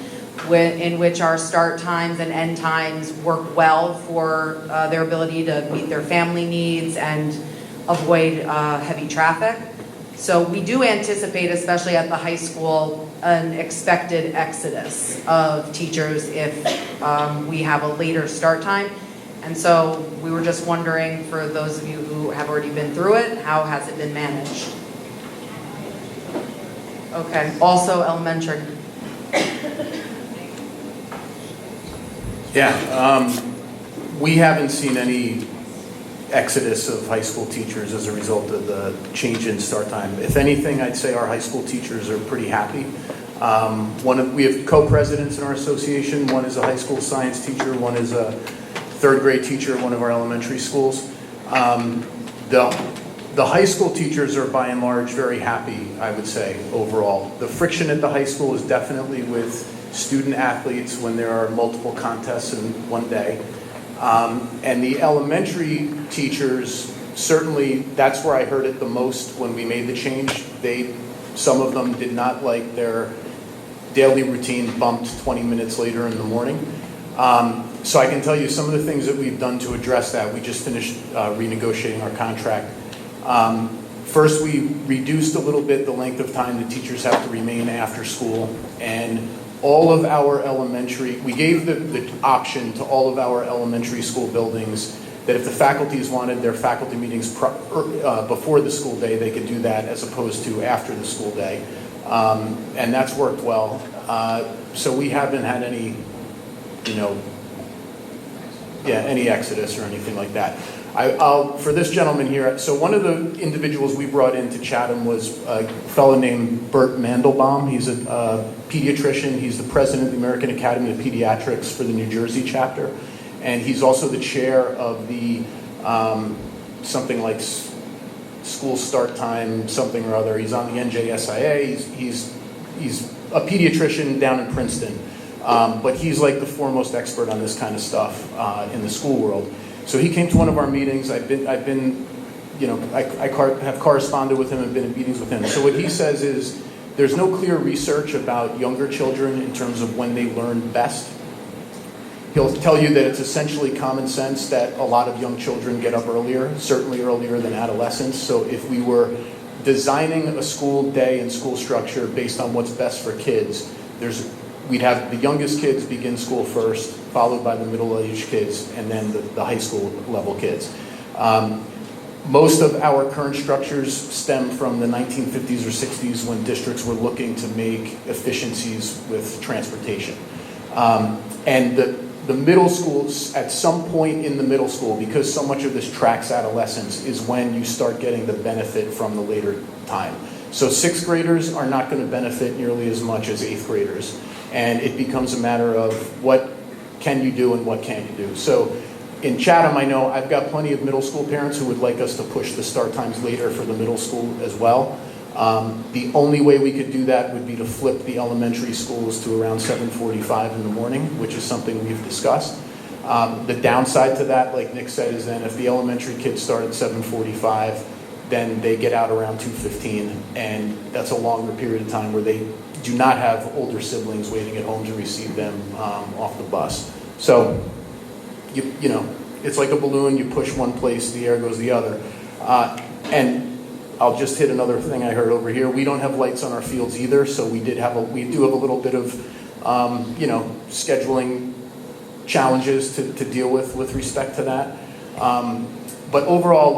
in which our start times and end times work well for their ability to meet their family needs and avoid heavy traffic. So we do anticipate, especially at the high school, an expected exodus of teachers if we have a later start time. And so we were just wondering, for those of you who have already been through it, how has it been managed? Okay, also elementary. Yeah, we haven't seen any exodus of high school teachers as a result of the change in start time. If anything, I'd say our high school teachers are pretty happy. We have co-presidents in our association. One is a high school science teacher, one is a third grade teacher at one of our elementary schools. The high school teachers are by and large very happy, I would say, overall. The friction at the high school is definitely with student athletes when there are multiple contests in one day. And the elementary teachers, certainly that's where I heard it the most when we made the change. Some of them did not like their daily routine bumped 20 minutes later in the morning. So I can tell you some of the things that we've done to address that. We just finished renegotiating our contract. First, we reduced a little bit the length of time the teachers have to remain after school, and all of our we gave the option to all of our elementary school buildings that if the faculties wanted their faculty meetings before the school day, they could do that as opposed to after the school day. And that's worked well. So we haven't had any exodus or anything like that. For this gentleman here, so one of the individuals we brought into Chatham was a fellow named Bert Mandelbaum. He's a pediatrician. He's the president of the American Academy of Pediatrics for the New Jersey chapter. And he's also the chair of the something like school start time, something or other. He's on the NJSIA. He's a pediatrician down in Princeton. But he's like the foremost expert on this kind of stuff in the school world. So he came to one of our meetings. I have corresponded with him and been in meetings with him. So what he says is there's no clear research about younger children in terms of when they learn best. He'll tell you that it's essentially common sense that a lot of young children get up earlier, certainly earlier than adolescents. So if we were designing a school day and school structure based on what's best for kids, we'd have the youngest kids begin school first, followed by the middle-aged kids, and then the high school level kids. Most of our current structures stem from the 1950s or 60s when districts were looking to make efficiencies with transportation. And the middle schools, at some point in the middle school, because so much of this tracks adolescence, is when you start getting the benefit from the later time. So 6th graders are not going to benefit nearly as much as 8th graders. And it becomes a matter of what can you do and what can't you do. So in Chatham, I know I've got plenty of middle school parents who would like us to push the start times later for the middle school as well. The only way we could do that would be to flip the elementary schools to around 7:45 in the morning, which is something we've discussed. The downside to that, like Nick said, is then if the elementary kids start at 7:45, then they get out around 2:15, and that's a longer period of time where they do not have older siblings waiting at home to receive them off the bus. So, it's like a balloon. You push one place, the air goes the other. And I'll just hit another thing I heard over here. We don't have lights on our fields either, so we do have a little bit of, scheduling challenges to deal with respect to that. But overall,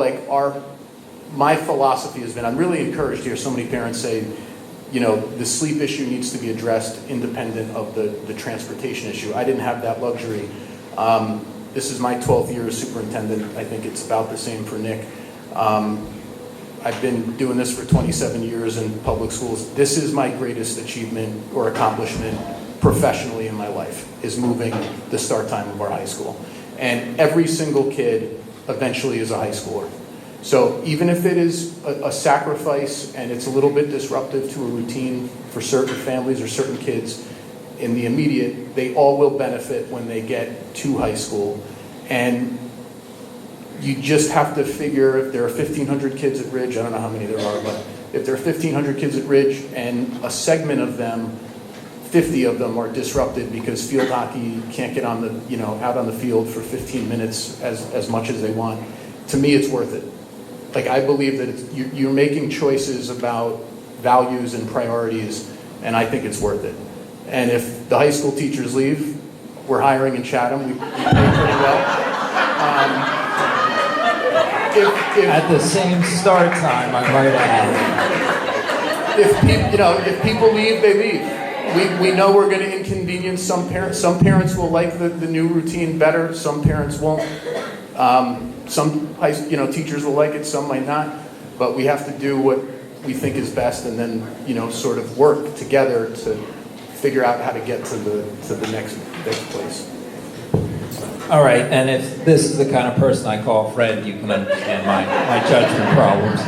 my philosophy has been, I'm really encouraged to hear so many parents say, the sleep issue needs to be addressed independent of the transportation issue. I didn't have that luxury. This is my 12th year as superintendent. I think it's about the same for Nick. I've been doing this for 27 years in public schools. This is my greatest achievement or accomplishment professionally in my life, is moving the start time of our high school. And every single kid eventually is a high schooler. So even if it is a sacrifice and it's a little bit disruptive to a routine for certain families or certain kids, in the immediate, they all will benefit when they get to high school. And you just have to figure, if there are 1,500 kids at Ridge, I don't know how many there are, but if there are 1,500 kids at Ridge and a segment of them, 50 of them are disrupted because field hockey can't get on the, out on the field for 15 minutes as much as they want, to me it's worth it. Like, I believe that you're making choices about values and priorities, and I think it's worth it. And if the high school teachers leave, we're hiring in Chatham, we pay pretty well. At the same start time, I might add. If people leave, they leave. We know we're going to inconvenience some parents. Some parents will like the new routine better. Some parents won't. Some teachers will like it. Some might not. But we have to do what we think is best, and then sort of work together to figure out how to get to the next place. All right, and if this is the kind of person I call a friend, you can understand my judgment problems.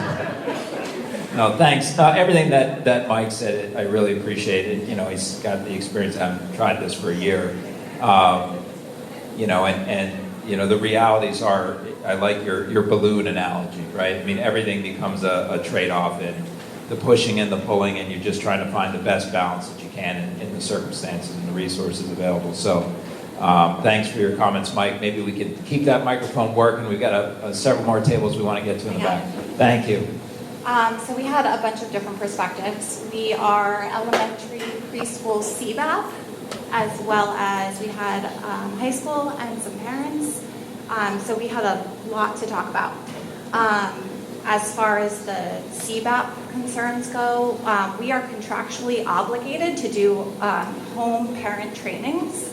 No, thanks. Everything that Mike said, I really appreciate it. He's got the experience. I haven't tried this for a year. The realities are, I like your balloon analogy, right? I mean, everything becomes a trade-off, and the pushing and the pulling, and you're just trying to find the best balance that you can in the circumstances and the resources available. So thanks for your comments, Mike. Maybe we can keep that microphone working. We've got several more tables we want to get to in the back. Thank you. So we had a bunch of different perspectives. We are elementary, preschool CBAP, as well as we had high school and some parents. So we had a lot to talk about. As far as the CBAP concerns go, we are contractually obligated to do home parent trainings.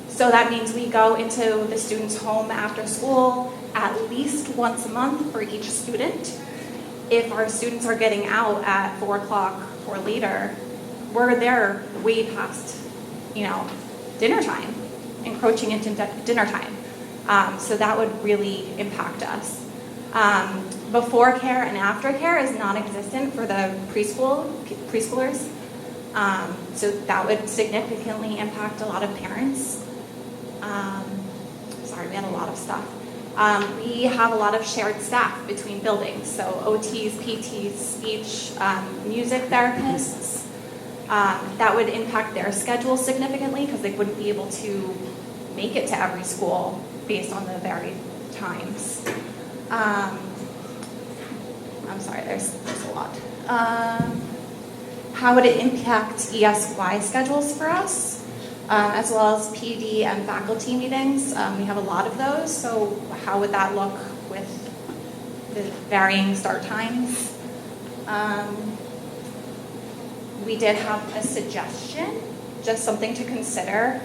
So that means we go into the student's home after school at least once a month for each student. If our students are getting out at 4 o'clock or later, we're there way past, dinner time, encroaching into dinner time. So that would really impact us. Before care and after care is non-existent for the preschoolers. So that would significantly impact a lot of parents. We had a lot of stuff. We have a lot of shared staff between buildings, so OTs, PTs, speech, music therapists. That would impact their schedule significantly because they wouldn't be able to make it to every school based on the varied times. I'm sorry, there's a lot. How would it impact ESY schedules for us? As well as PD and faculty meetings. We have a lot of those, so how would that look with the varying start times? We did have a suggestion, just something to consider,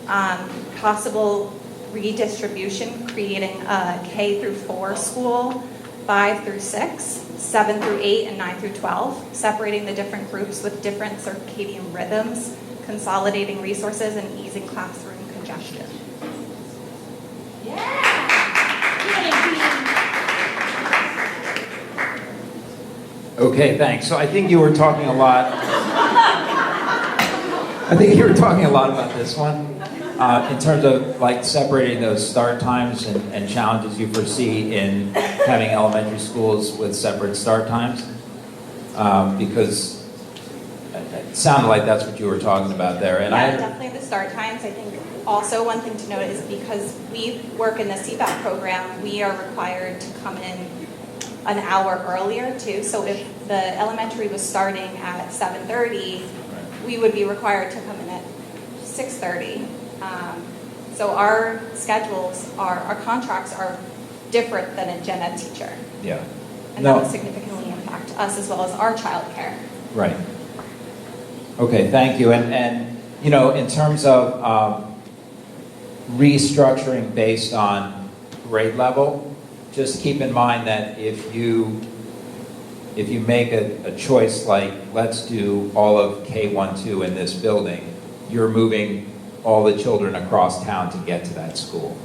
possible redistribution, creating a K through 4 school, 5 through 6, 7 through 8, and 9 through 12, separating the different groups with different circadian rhythms, consolidating resources, and easing classroom congestion. Okay, thanks. So I think you were talking a lot. About this one in terms of separating those start times and challenges you foresee in having elementary schools with separate start times, because it sounded like that's what you were talking about there. And Definitely the start times. I think also one thing to note is because we work in the CBAP program, we are required to come in an hour earlier too. So if the elementary was starting at 7:30, we would be required to come in at 6:30. So our schedules, our contracts are different than a gen ed teacher. Yeah. And that would significantly impact us as well as our childcare. Right. Okay, thank you. And in terms of restructuring based on grade level, just keep in mind that if you if you make a choice like, let's do all of K-1-2 in this building, you're moving all the children across town to get to that school.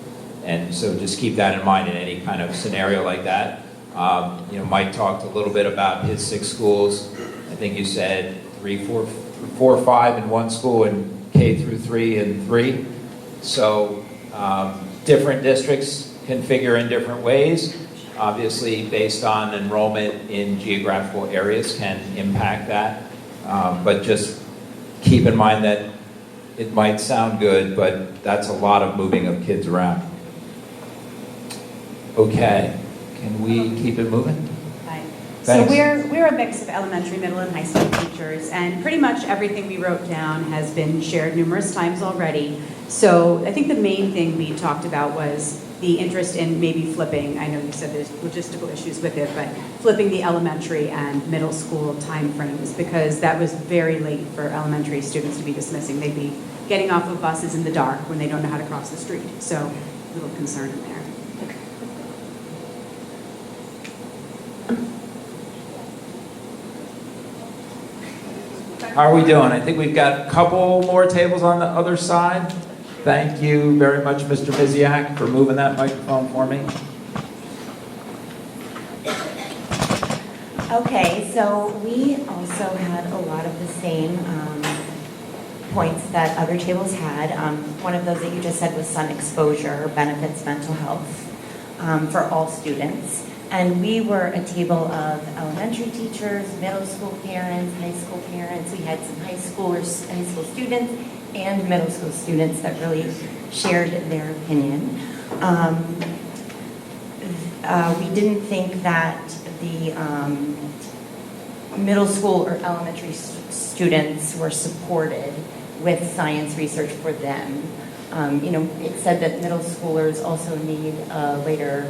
And so just keep that in mind in any kind of scenario like that. Mike talked a little bit about his 6 schools. I think you said 4 or 5 in one school and K through 3 in 3. So different districts can figure in different ways. Obviously, based on enrollment in geographical areas can impact that. But just keep in mind that it might sound good, but that's a lot of moving of kids around. Okay, can we keep it moving? Hi. Thanks. So we're a mix of elementary, middle, and high school teachers, and pretty much everything we wrote down has been shared numerous times already. So I think the main thing we talked about was the interest in maybe flipping, I know you said there's logistical issues with it, but flipping the elementary and middle school timeframes, because that was very late for elementary students to be dismissing. They'd be getting off of buses in the dark when they don't know how to cross the street. So a little concern in there. How are we doing? I think we've got a couple more tables on the other side. Thank you very much, Mr. Miziak, for moving that microphone for me. Okay, so we also had a lot of the same points that other tables had. One of those that you just said was sun exposure benefits mental health for all students. And we were a table of elementary teachers, middle school parents, high school parents. We had some high school students and middle school students that really shared their opinion. We didn't think that the middle school or elementary students were supported with science research for them. It said that middle schoolers also need later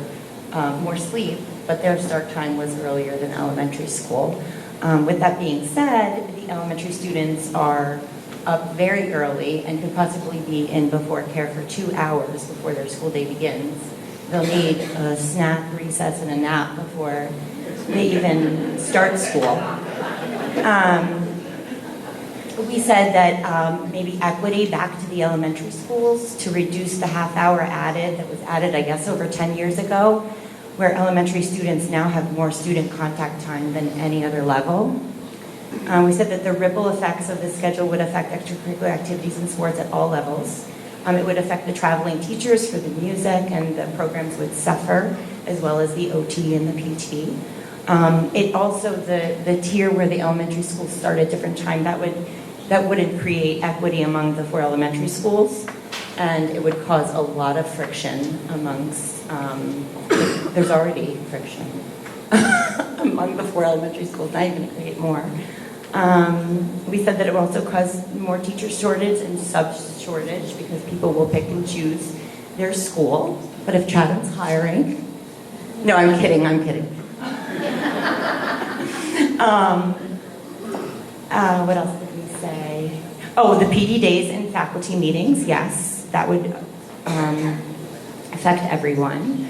more sleep, but their start time was earlier than elementary school. With that being said, the elementary students are up very early and could possibly be in before care for 2 hours before their school day begins. They'll need a snack, recess, and a nap before they even start school. We said that maybe equity back to the elementary schools to reduce the half hour added, that was added, I guess, over 10 years ago, where elementary students now have more student contact time than any other level. We said that the ripple effects of the schedule would affect extracurricular activities and sports at all levels. It would affect the traveling teachers for the music, and the programs would suffer, as well as the OT and the PT. It also, the tier where the elementary schools start at different time, that wouldn't create equity among the 4 elementary schools, and it would cause a lot of friction amongst, there's already friction among the 4 elementary schools, not even to create more. We said that it would also cause more teacher shortage and sub shortage because people will pick and choose their school. But if Chatham's hiring, no, I'm kidding. What else did we say? Oh, the PD days and faculty meetings, yes, that would affect everyone.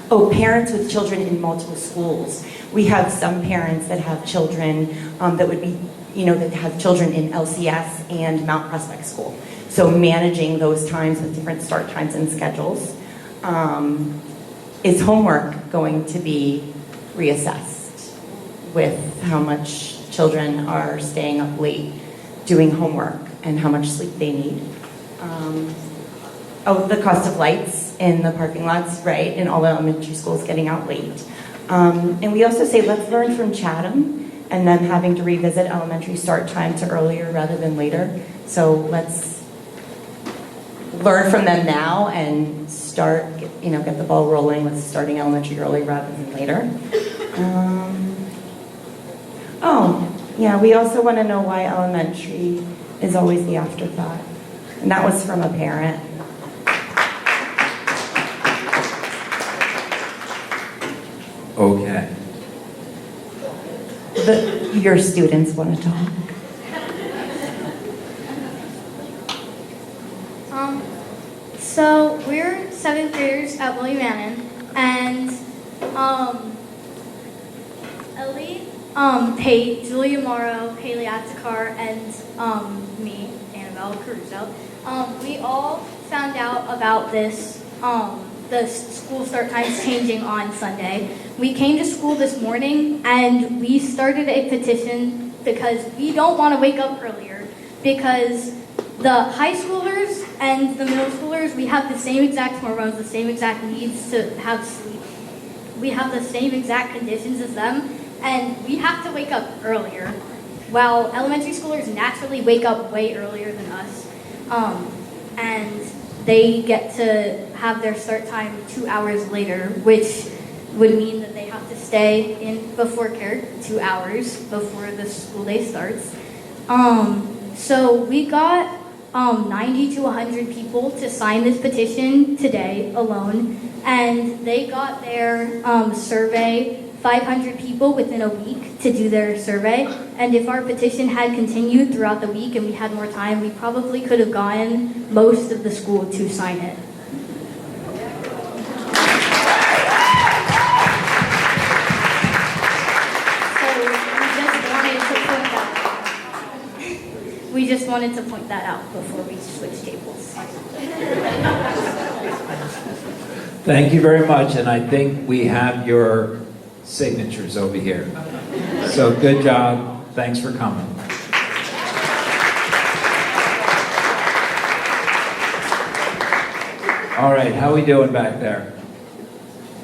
Parents with children in multiple schools. We have some parents that have children that would be, that have children in LCS and Mount Prospect School. So managing those times with different start times and schedules. Is homework going to be reassessed with how much children are staying up late doing homework and how much sleep they need? The cost of lights in the parking lots, right, in all the elementary schools getting out late. And we also say, let's learn from Chatham and them having to revisit elementary start time to earlier rather than later. So let's learn from them now and start, get the ball rolling with starting elementary early rather than later. We also want to know why elementary is always the afterthought. And that was from a parent. Okay. Your students want to talk. So we're 7th graders at William Annan, and Ellie, Julia Morrow, Haley Atzikar, and me, Annabelle Caruso. We all found out about this, the school start times changing on Sunday. We came to school this morning and we started a petition because we don't want to wake up earlier, because the high schoolers and the middle schoolers, we have the same exact hormones, the same exact needs to have sleep. We have the same exact conditions as them, and we have to wake up earlier, while elementary schoolers naturally wake up way earlier than us. And they get to have their start time 2 hours later, which would mean that they have to stay in before care 2 hours before the school day starts. So we got 90 to 100 people to sign this petition today alone, and they got their survey, 500 people within a week to do their survey. And if our petition had continued throughout the week and we had more time, we probably could have gotten most of the school to sign it. We just wanted to point that out before we switch tables. Thank you very much, and I think we have your signatures over here. So good job. Thanks for coming. All right, how are we doing back there?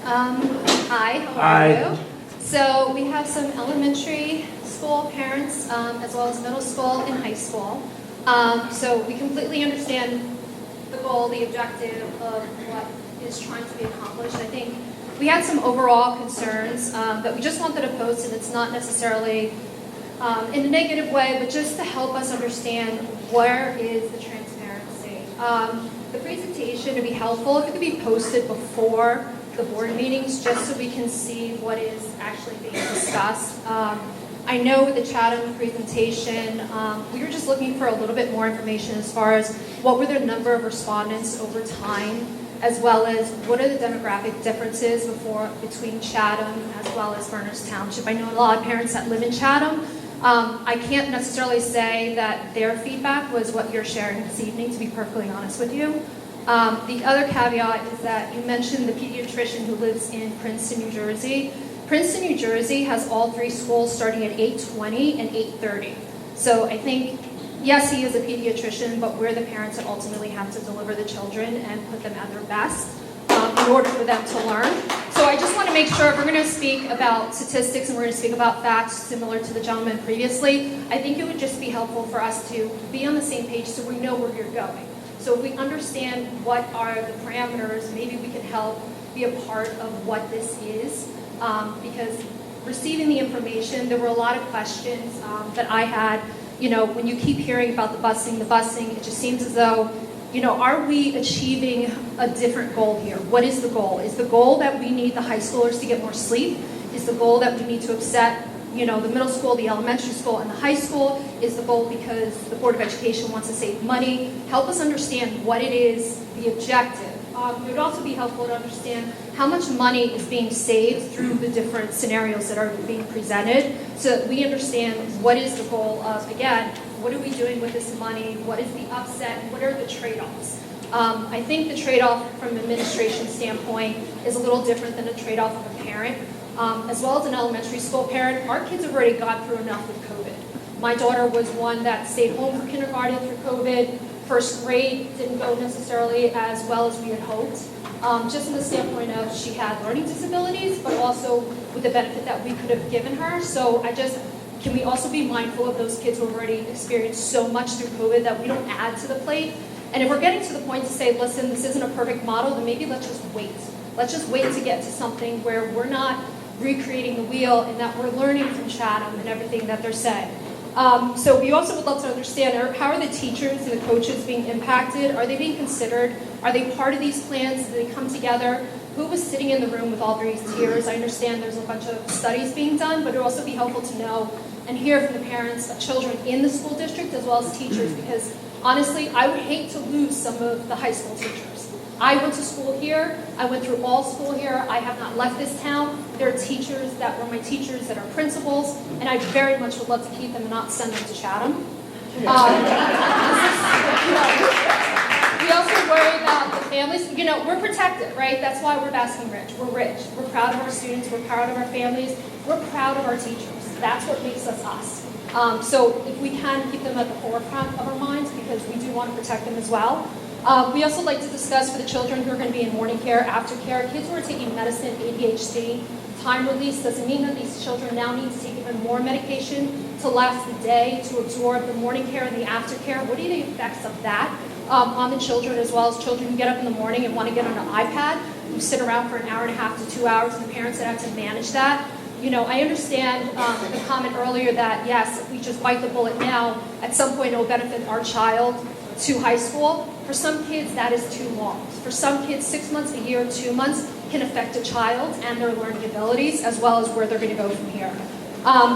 Hi, how Hi. are you? So we have some elementary school parents as well as middle school and high school. So we completely understand the goal, the objective of what is trying to be accomplished. I think we had some overall concerns that we just wanted to post, and it's not necessarily in a negative way, but just to help us understand where is the transparency. The presentation would be helpful if it could be posted before the board meetings, just so we can see what is actually being discussed. I know with the Chatham presentation, we were just looking for a little bit more information as far as what were the number of respondents over time, as well as what are the demographic differences between Chatham as well as Berners Township. I know a lot of parents that live in Chatham. I can't necessarily say that their feedback was what you're sharing this evening, to be perfectly honest with you. The other caveat is that you mentioned the pediatrician who lives in Princeton, New Jersey. Princeton, New Jersey has all three schools starting at 8:20 and 8:30. So I think, yes, he is a pediatrician, but we're the parents that ultimately have to deliver the children and put them at their best in order for them to learn. So I just want to make sure, if we're going to speak about statistics and we're going to speak about facts similar to the gentleman previously, I think it would just be helpful for us to be on the same page so we know where you're going. So if we understand what are the parameters, maybe we can help be a part of what this is. Because receiving the information, there were a lot of questions that I had. You know, when you keep hearing about the busing, it just seems as though, you know, are we achieving a different goal here? What is the goal? Is the goal that we need the high schoolers to get more sleep? Is the goal that we need to upset, you know, the middle school, the elementary school, and the high school? Is the goal because the Board of Education wants to save money? Help us understand what it is, the objective. It would also be helpful to understand how much money is being saved through the different scenarios that are being presented, so that we understand what is the goal of, again, what are we doing with this money, what is the upset, what are the trade-offs. I think the trade-off from an administration standpoint is a little different than a trade-off of a parent. As well as an elementary school parent, our kids have already gone through enough with COVID. My daughter was one that stayed home for kindergarten through COVID. First grade didn't go necessarily as well as we had hoped, just from the standpoint of she had learning disabilities, but also with the benefit that we could have given her. So can we also be mindful of those kids who have already experienced so much through COVID that we don't add to the plate? And if we're getting to the point to say, listen, this isn't a perfect model, then maybe let's just wait. Let's just wait to get to something where we're not recreating the wheel and that we're learning from Chatham and everything that they're saying. So we also would love to understand, how are the teachers and the coaches being impacted? Are they being considered? Are they part of these plans? Do they come together? Who was sitting in the room with all these tiers? I understand there's a bunch of studies being done, but it would also be helpful to know and hear from the parents of children in the school district as well as teachers, because honestly, I would hate to lose some of the high school teachers. I went to school here. I went through all school here. I have not left this town. There are teachers that were my teachers that are principals, and I very much would love to keep them and not send them to Chatham. We also worry about the families. You know, we're protected, right? That's why we're Basking Ridge. We're rich. We're proud of our students. We're proud of our families. We're proud of our teachers. That's what makes us us. So if we can keep them at the forefront of our minds, because we do want to protect them as well. We also like to discuss for the children who are going to be in morning care, aftercare, kids who are taking medicine, ADHD, time release doesn't mean that these children now need to take even more medication to last the day, to absorb the morning care and the aftercare. What are the effects of that on the children, as well as children who get up in the morning and want to get on an iPad, who sit around for an hour and a half to 2 hours, and the parents that have to manage that? You know, I understand the comment earlier that, yes, if we just bite the bullet now, at some point it will benefit our child to high school. For some kids, that is too long. For some kids, 6 months, a year, 2 months can affect a child and their learning abilities, as well as where they're going to go from here.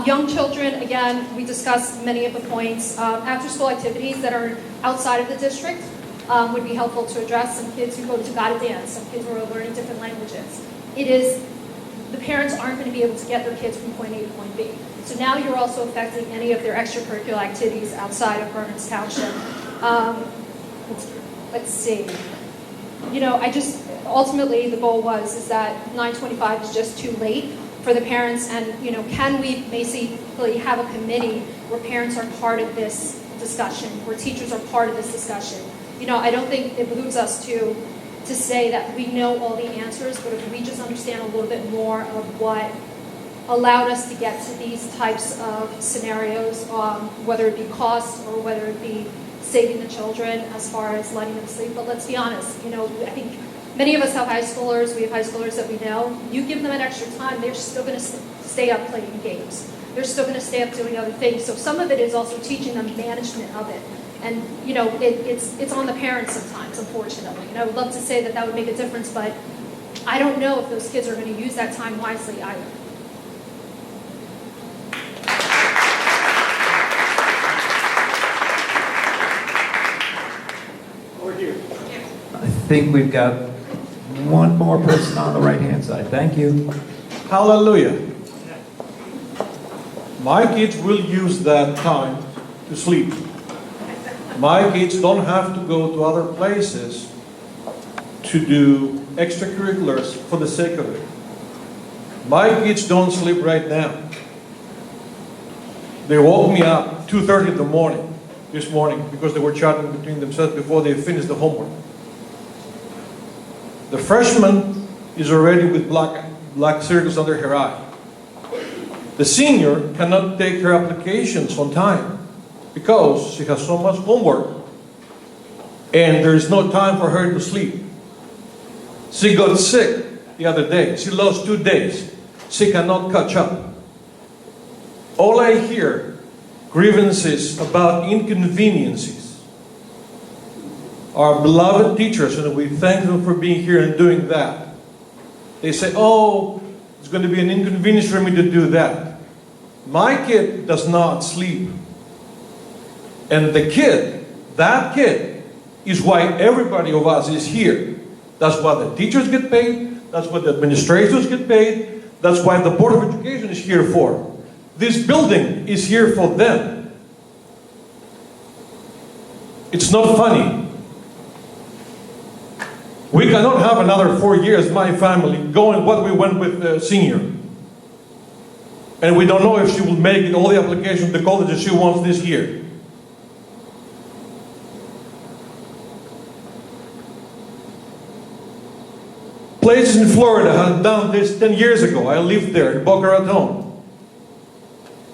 Young children, again, we discussed many of the points. After-school activities that are outside of the district would be helpful to address. Some kids who go to Gotta Dance, some kids who are learning different languages. The parents aren't going to be able to get their kids from point A to point B. So now you're also affecting any of their extracurricular activities outside of Vernon's Township. Let's see. You know, ultimately the goal is that 925 is just too late for the parents, and, you know, can we basically have a committee where parents are part of this discussion, where teachers are part of this discussion? You know, I don't think it behooves us to say that we know all the answers, but if we just understand a little bit more of what allowed us to get to these types of scenarios, whether it be cost or whether it be saving the children as far as letting them sleep. But let's be honest, you know, I think many of us have high schoolers. We have high schoolers that we know. You give them an extra time, they're still going to stay up playing games. They're still going to stay up doing other things. So some of it is also teaching them management of it. And, you know, it's on the parents sometimes, unfortunately. And I would love to say that that would make a difference, but I don't know if those kids are going to use that time wisely either. Over here. I think we've got one more person on the right-hand side. Thank you. Hallelujah. My kids will use that time to sleep. My kids don't have to go to other places to do extracurriculars for the sake of it. My kids don't sleep right now. They woke me up 2:30 in the morning this morning because they were chatting between themselves before they finished the homework. The freshman is already with black circles under her eye. The senior cannot take her applications on time because she has so much homework and there is no time for her to sleep. She got sick the other day. She lost 2 days. She cannot catch up. All I hear grievances about inconveniences. Our beloved teachers, and we thank them for being here and doing that. They say, oh, it's going to be an inconvenience for me to do that. My kid does not sleep. And that kid is why everybody of us is here. That's why the teachers get paid. That's why the administrators get paid. That's why the Board of Education is here for. This building is here for them. It's not funny. We cannot have another 4 years, my family, going what we went with the senior. And we don't know if she will make all the applications to colleges she wants this year. Places in Florida have done this 10 years ago. I lived there in Boca Raton.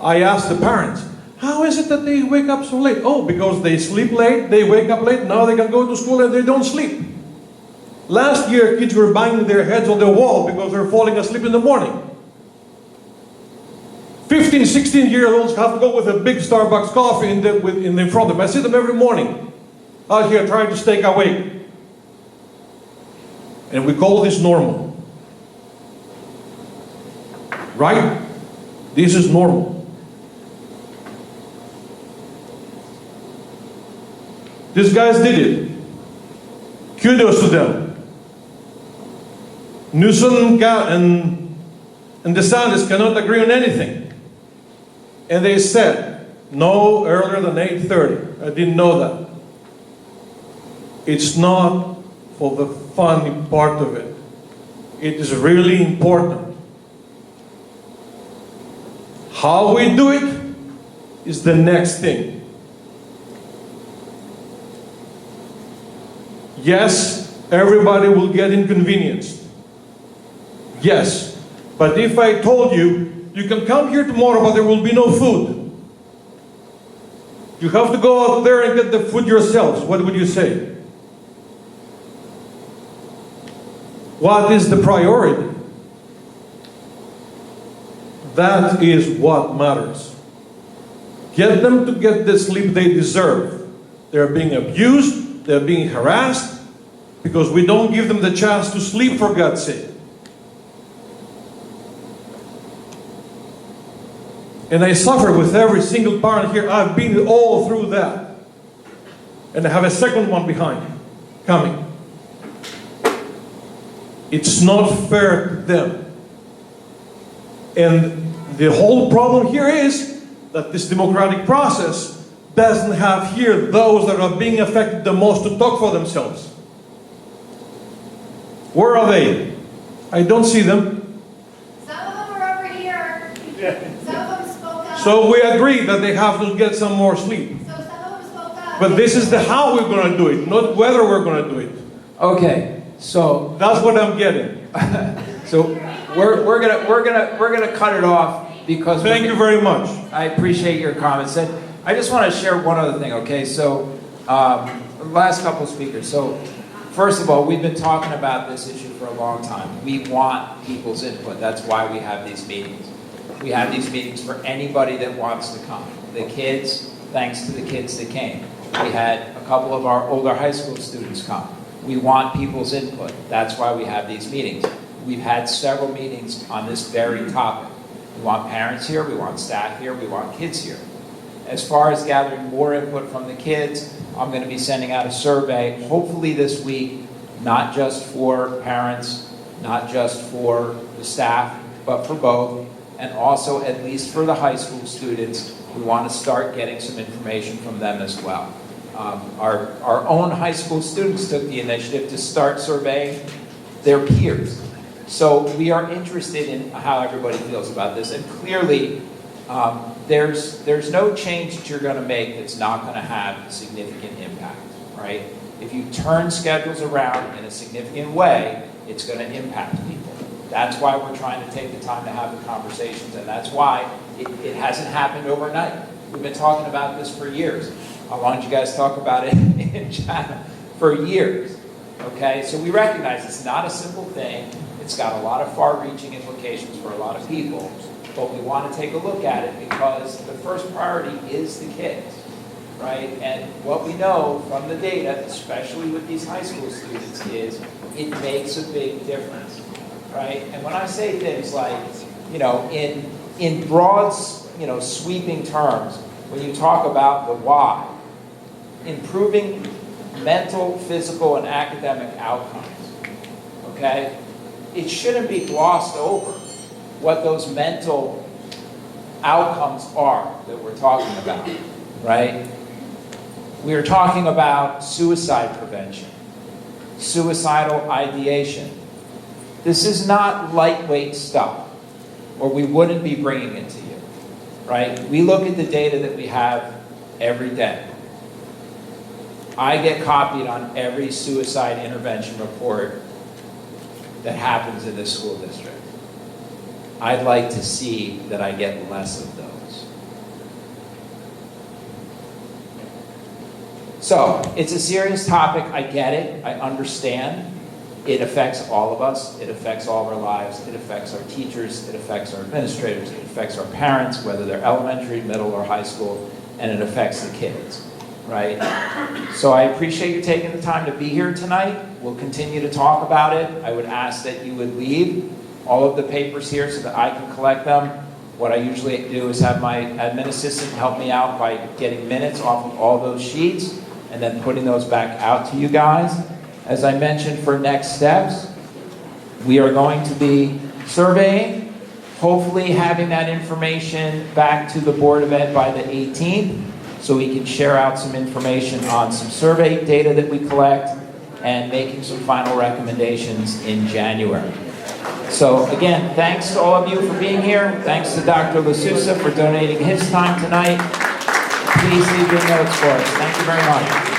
I asked the parents, how is it that they wake up so late? Oh, because they sleep late, they wake up late, now they can go to school and they don't sleep. Last year, kids were banging their heads on the wall because they're falling asleep in the morning. 15, 16-year-olds have to go with a big Starbucks coffee in front of them. I see them every morning out here trying to stay awake. And we call this normal. Right? This is normal. These guys did it. Kudos to them. Newsom and DeSantis cannot agree on anything. And they said no earlier than 8:30. I didn't know that. It's not for the funny part of it. It is really important. How we do it is the next thing. Yes, everybody will get inconvenienced. Yes, but if I told you, you can come here tomorrow, but there will be no food. You have to go out there and get the food yourselves. What would you say? What is the priority? That is what matters. Get them to get the sleep they deserve. They're being abused, they're being harassed, because we don't give them the chance to sleep, for God's sake. And I suffer with every single parent here. I've been all through that. And I have a second one behind, coming. It's not fair to them. And the whole problem here is that this democratic process doesn't have here those that are being affected the most to talk for themselves. Where are they? I don't see them. Some of them are over here. Some of them spoke up. So we agree that they have to get some more sleep. So some of them spoke up. But this is the how we're going to do it, not whether we're going to do it. Okay, so that's what I'm getting. So we're gonna cut it off because. Thank you very much. I appreciate your comments, and I just want to share one other thing. Okay, so last couple of speakers. So first of all, we've been talking about this issue for a long time. We want people's input. That's why we have these meetings. We have these meetings for anybody that wants to come. The kids, thanks to the kids that came. We had a couple of our older high school students come. We want people's input. That's why we have these meetings. We've had several meetings on this very topic. We want parents here, we want staff here, we want kids here. As far as gathering more input from the kids, I'm going to be sending out a survey, hopefully this week, not just for parents, not just for the staff, but for both, and also at least for the high school students. We want to start getting some information from them as well. Our own high school students took the initiative to start surveying their peers. So we are interested in how everybody feels about this. And clearly, there's no change that you're going to make that's not going to have a significant impact, right? If you turn schedules around in a significant way, it's going to impact people. That's why we're trying to take the time to have the conversations, and that's why it hasn't happened overnight. We've been talking about this for years. How long did you guys talk about it in China? For years. Okay, so we recognize it's not a simple thing. It's got a lot of far-reaching implications for a lot of people, but we want to take a look at it because the first priority is the kids, right? And what we know from the data, especially with these high school students, is it makes a big difference, right? And when I say things like, in broad, sweeping terms, when you talk about the why, improving mental, physical, and academic outcomes, okay? It shouldn't be glossed over what those mental outcomes are that we're talking about, right? We're talking about suicide prevention, suicidal ideation. This is not lightweight stuff, or we wouldn't be bringing it to you, right? We look at the data that we have every day. I get copied on every suicide intervention report that happens in this school district. I'd like to see that I get less of those. So, it's a serious topic. I get it. I understand. It affects all of us. It affects all of our lives. It affects our teachers. It affects our administrators. It affects our parents, whether they're elementary, middle, or high school. And it affects the kids. Right? So I appreciate you taking the time to be here tonight. We'll continue to talk about it. I would ask that you would leave all of the papers here so that I can collect them. What I usually do is have my admin assistant help me out by getting minutes off of all those sheets and then putting those back out to you guys. As I mentioned, for next steps, We are going to be surveying, hopefully having that information back to the Board of Ed by the 18th, so we can share out some information on some survey data that we collect and making some final recommendations in January. So again, thanks to all of you for being here. Thanks to Dr. LaSousa for donating his time tonight. Please leave your notes for us. Thank you very much.